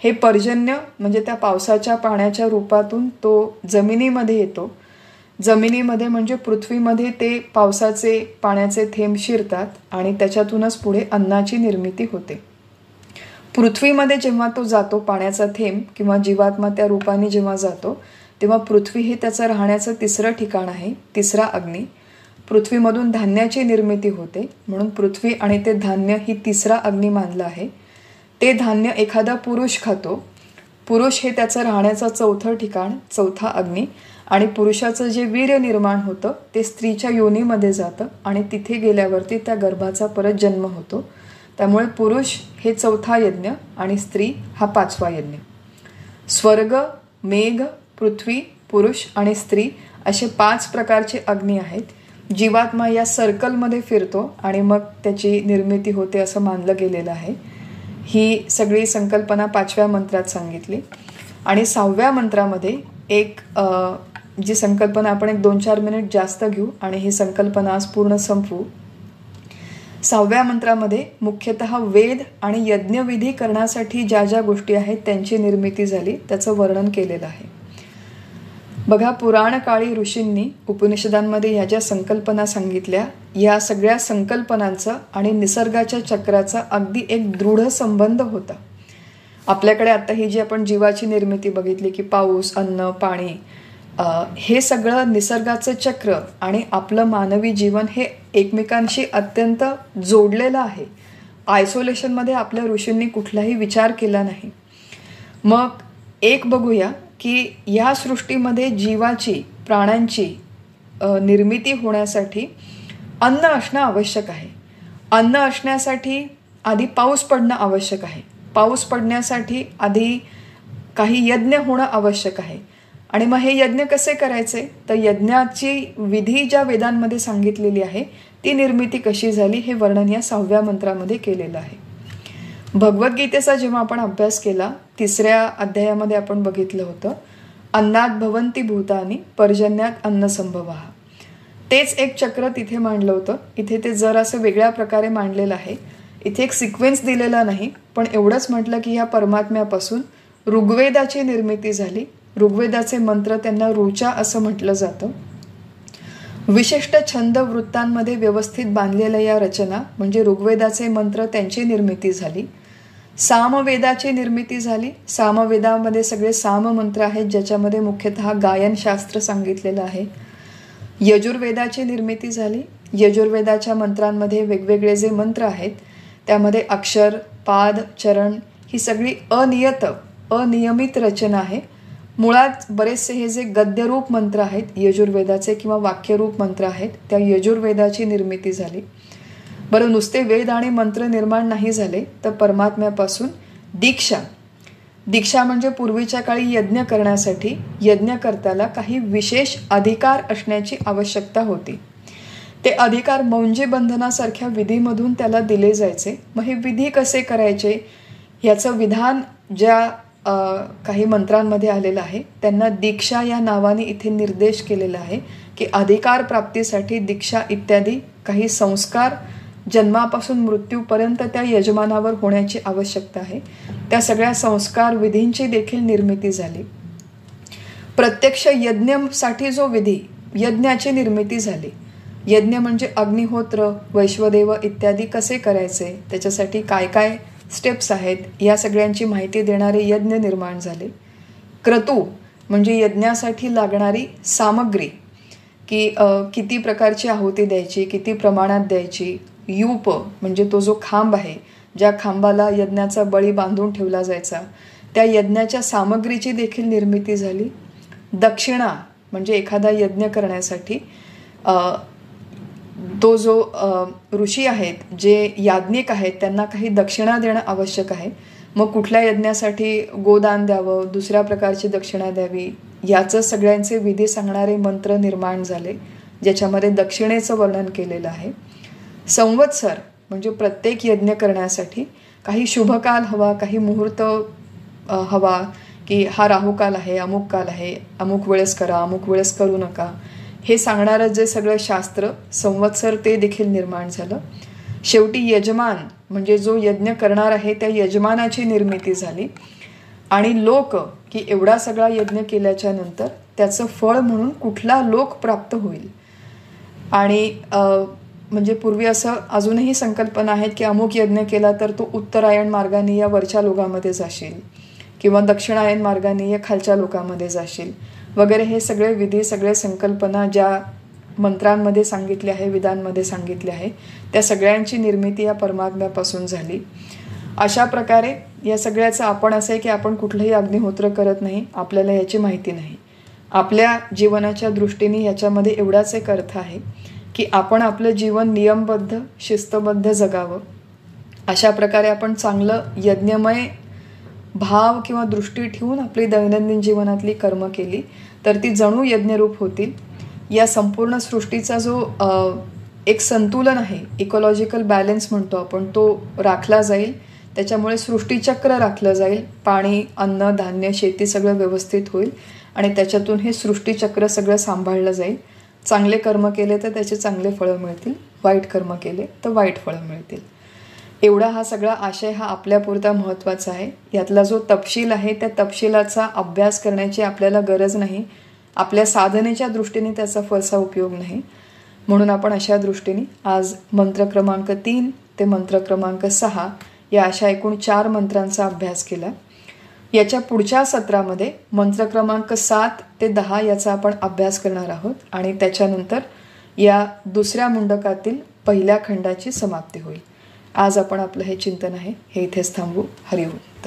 हे पर्जन्य म्हणजे त्या पावसाच्या पाण्याच्या रूपातून तो जमिनीमध्ये येतो. जमिनीमध्ये म्हणजे पृथ्वीमध्ये ते पावसाचे पाण्याचे थेंब शिरतात आणि त्याच्यातूनच पुढे अन्नाची निर्मिती होते. पृथ्वीमध्ये जेव्हा तो जातो पाण्याचा थेंब किंवा जीवात्मा त्या रूपाने जेव्हा जातो तेव्हा पृथ्वी हे त्याचं राहण्याचं तिसरं ठिकाण आहे, तिसरा अग्नी. पृथ्वीमधून धान्याची निर्मिती होते म्हणून पृथ्वी आणि ते धान्य ही तिसरा अग्नी मानला आहे. ते धान्य एखादा पुरुष खातो. पुरुष हे त्याचं राहण्याचं चौथं ठिकाण, चौथा अग्नी. आणि पुरुषाचं जे वीर्य निर्माण होतं ते स्त्रीच्या योनीमध्ये जातं आणि तिथे गेल्यावरती त्या गर्भाचा परत जन्म होतो. त्यामुळे पुरुष हे 4था यज्ञ आणि स्त्री हा 5वा यज्ञ. स्वर्ग, मेघ, पृथ्वी, पुरुष आणि स्त्री असे 5 प्रकारचे अग्नी आहेत. जीवात्मा या सर्कलमध्ये फिरतो आणि मग त्याची निर्मिती होते असं मानलं गेलेलं आहे. ही सगळी संकल्पना 5व्या मंत्रात सांगितली. आणि 6व्या मंत्रामध्ये एक जी संकल्पना आपण एक 2-4 मिनिट जास्त घेऊ आणि ही संकल्पना आज पूर्ण संपवू. 6व्या मंत्रामध्ये मुख्यतः वेद आणि यज्ञविधी करण्यासाठी ज्या ज्या गोष्टी आहेत त्यांची निर्मिती झाली त्याचं वर्णन केलेलं आहे. बघा, पुराण काळी ऋषींनी उपनिषदांमध्ये ह्या ज्या संकल्पना सांगितल्या, या सगळ्या संकल्पनांचा आणि निसर्गाच्या चक्राचा अगदी एक दृढ संबंध होता. आपल्याकडे आता ही जी आपण जीवाची निर्मिती बघितली की पाऊस, अन्न, पाणी, हे सगळं निसर्गाचं चक्र आणि आपलं मानवी जीवन हे एकमेकांशी अत्यंत जोडलेलं आहे. आयसोलेशनमध्ये आपल्या ऋषींनी कुठलाही विचार केला नाही. मग एक बघूया की या सृष्टीमध्ये जीवाची, प्राण्यांची निर्मिती होण्यासाठी अन्न असणं आवश्यक आहे. अन्न असण्यासाठी आधी पाऊस पडणं आवश्यक आहे. पाऊस पडण्यासाठी आधी काही यज्ञ होणं आवश्यक आहे. आणि मग हे यज्ञ कसे करायचे, तर यज्ञाची विधी ज्या वेदांमध्ये सांगितलेली आहे ती निर्मिती कशी झाली हे वर्णन या 6व्या मंत्रामध्ये केलेलं आहे. भगवद्गीतेचा जेव्हा आपण अभ्यास केला, 3ऱ्या अध्यायामध्ये आपण बघितलं होतं, अन्नात भवन्ति भूतानि पर्जन्यात अन्नसंभवः. तेच एक चक्र तिथे मांडलं होतं. इथे ते जरासं वेगळ्या प्रकारे मांडलेलं आहे. इथे एक सिक्वेन्स दिलेला नाही, पण एवढंच म्हटलं की ह्या परमात्म्यापासून ऋग्वेदाची निर्मिती झाली. ऋग्वेदाचे मंत्र त्यांना ऋचा असं म्हटलं जातं. विशिष्ट छंद वृत्तांमध्ये व्यवस्थित बांधलेल्या या रचना म्हणजे ऋग्वेदाचे मंत्र, त्यांची निर्मिती झाली. सामवेदाची निर्मिती झाली. सामवेदामध्ये सगळे साम मंत्र आहेत ज्याच्यामध्ये मुख्यतः गायनशास्त्र सांगितलेलं आहे. यजुर्वेदाची निर्मिती झाली. यजुर्वेदाच्या मंत्रांमध्ये वेगवेगळे जे मंत्र आहेत त्यामध्ये अक्षर, पाद, चरण ही सगळी अनियमित रचना आहे. मुळात बरेचसे हे जे गद्यरूप मंत्र आहेत यजुर्वेदाचे किंवा वाक्यरूप मंत्र आहेत त्या यजुर्वेदाची निर्मिती झाली. बरं, नुसते वेद आणि मंत्र निर्माण नाही झाले तर परमात्म्यापासून दीक्षा म्हणजे पूर्वीच्या काळी यज्ञ करण्यासाठी यज्ञकर्त्याला काही विशेष अधिकार असण्याची आवश्यकता होती. ते अधिकार मौंजी बंधनासारख्या विधीमधून त्याला दिले जायचे. मग हे विधी कसे करायचे याचं विधान ज्या काही मंत्रांमध्ये आलेलं आहे त्यांना दीक्षा या नावाने इथे निर्देश केलेला आहे की अधिकार प्राप्तीसाठी दीक्षा इत्यादी काही संस्कार जन्मापासून मृत्यूपर्यंत त्या यजमानावर होण्याची आवश्यकता आहे. त्या सगळ्या संस्कार विधींची देखील निर्मिती झाली. प्रत्यक्ष यज्ञासाठी जो विधी, यज्ञाची निर्मिती झाली. यज्ञ म्हणजे अग्निहोत्र, वैश्वदेव इत्यादी कसे करायचे, त्याच्यासाठी काय काय स्टेप्स आहेत या सगळ्यांची माहिती देणारे यज्ञ निर्माण झाले. क्रतू म्हणजे यज्ञासाठी लागणारी सामग्री की किती प्रकारची आहुती द्यायची, किती प्रमाणात द्यायची. यूप म्हणजे तो जो खांब आहे, ज्या खांबाला यज्ञाचा बळी बांधून ठेवला जायचा, त्या यज्ञाच्या सामग्रीची देखील निर्मिती झाली. दक्षिणा म्हणजे एखादा यज्ञ करण्यासाठी तो जो ऋषी आहेत, जे याज्ञिक आहेत, त्यांना काही दक्षिणा देणं आवश्यक आहे. मग कुठल्या यज्ञासाठी गोदान द्यावं, दुसऱ्या प्रकारची दक्षिणा द्यावी, याचं सगळ्यांचे विधी सांगणारे मंत्र निर्माण झाले ज्याच्यामध्ये दक्षिणेचं वर्णन केलेलं आहे. संवत्सर म्हणजे प्रत्येक यज्ञ करण्यासाठी काही शुभकाल हवा, काही मुहूर्त हवा की हा राहुकाल आहे, अमुक काल आहे, अमुक वेळेस करा, अमुक वेळेस करू नका, हे सांगणारं जे सगळं शास्त्र संवत्सर ते देखील निर्माण झालं. शेवटी यजमान म्हणजे जो यज्ञ करणार आहे त्या यजमानाची निर्मिती झाली. आणि लोक की एवढा सगळा यज्ञ केल्याच्या नंतर त्याचं फळ म्हणून कुठला लोक प्राप्त होईल. आणि म्हणजे पूर्वी असं अजूनही संकल्पना आहेत की अमुक यज्ञ केला तर तो उत्तरायण मार्गाने या वरच्या लोकामध्ये जाशील किंवा दक्षिणायन मार्गाने या खालच्या लोकांमध्ये जाशील वगैरे. हे सगळे विधी, सगळे संकल्पना ज्या मंत्रांमध्ये सांगितले आहे, विधांमध्ये सांगितले आहे, त्या सगळ्यांची निर्मिती या परमात्म्यापासून झाली. अशा प्रकारे या सगळ्याचं आपण असं आहे की आपण कुठलंही अग्निहोत्र करत नाही, आपल्याला याची माहिती नाही. आपल्या जीवनाच्या दृष्टीने याच्यामध्ये एवढाच एक अर्थ आहे की आपण आपलं जीवन नियमबद्ध, शिस्तबद्ध जगावं. अशा प्रकारे आपण चांगलं यज्ञमय भाव किंवा दृष्टी ठेवून आपली दैनंदिन जीवनातली कर्म केली तर ती जणू यज्ञरूप होतील. या संपूर्ण सृष्टीचा जो एक संतुलन आहे, इकॉलॉजिकल बॅलन्स म्हणतो आपण, तो राखला जाईल. त्याच्यामुळे सृष्टीचक्र राखलं जाईल. पाणी, अन्न, धान्य, शेती सगळं व्यवस्थित होईल आणि त्याच्यातून हे सृष्टीचक्र सगळं सांभाळलं जाईल. चांगले कर्म केले तर त्याचे चांगले फळं मिळतील, वाईट कर्म केले तर वाईट फळं मिळतील. एवढा हा सगळा आशय हा आपल्यापुरता महत्त्वाचा आहे. यातला जो तपशील आहे त्या तपशिलाचा अभ्यास करण्याची आपल्याला गरज नाही. आपल्या साधनेच्या दृष्टीने त्याचा फारसा उपयोग नाही. म्हणून आपण अशा दृष्टीने आज मंत्र क्रमांक 3 ते मंत्र क्रमांक 6 या अशा एकूण 4 मंत्रांचा अभ्यास केला. याच्या पुढच्या सत्रामध्ये मंत्र क्रमांक 7 ते 10 याचा आपण अभ्यास करणार आहोत आणि त्याच्यानंतर या दुसऱ्या मुंडकातील पहिल्या खंडाची समाप्ती होईल. आज आपण आपलं हे चिंतन आहे हे इथेच थांबवू. हरिओम.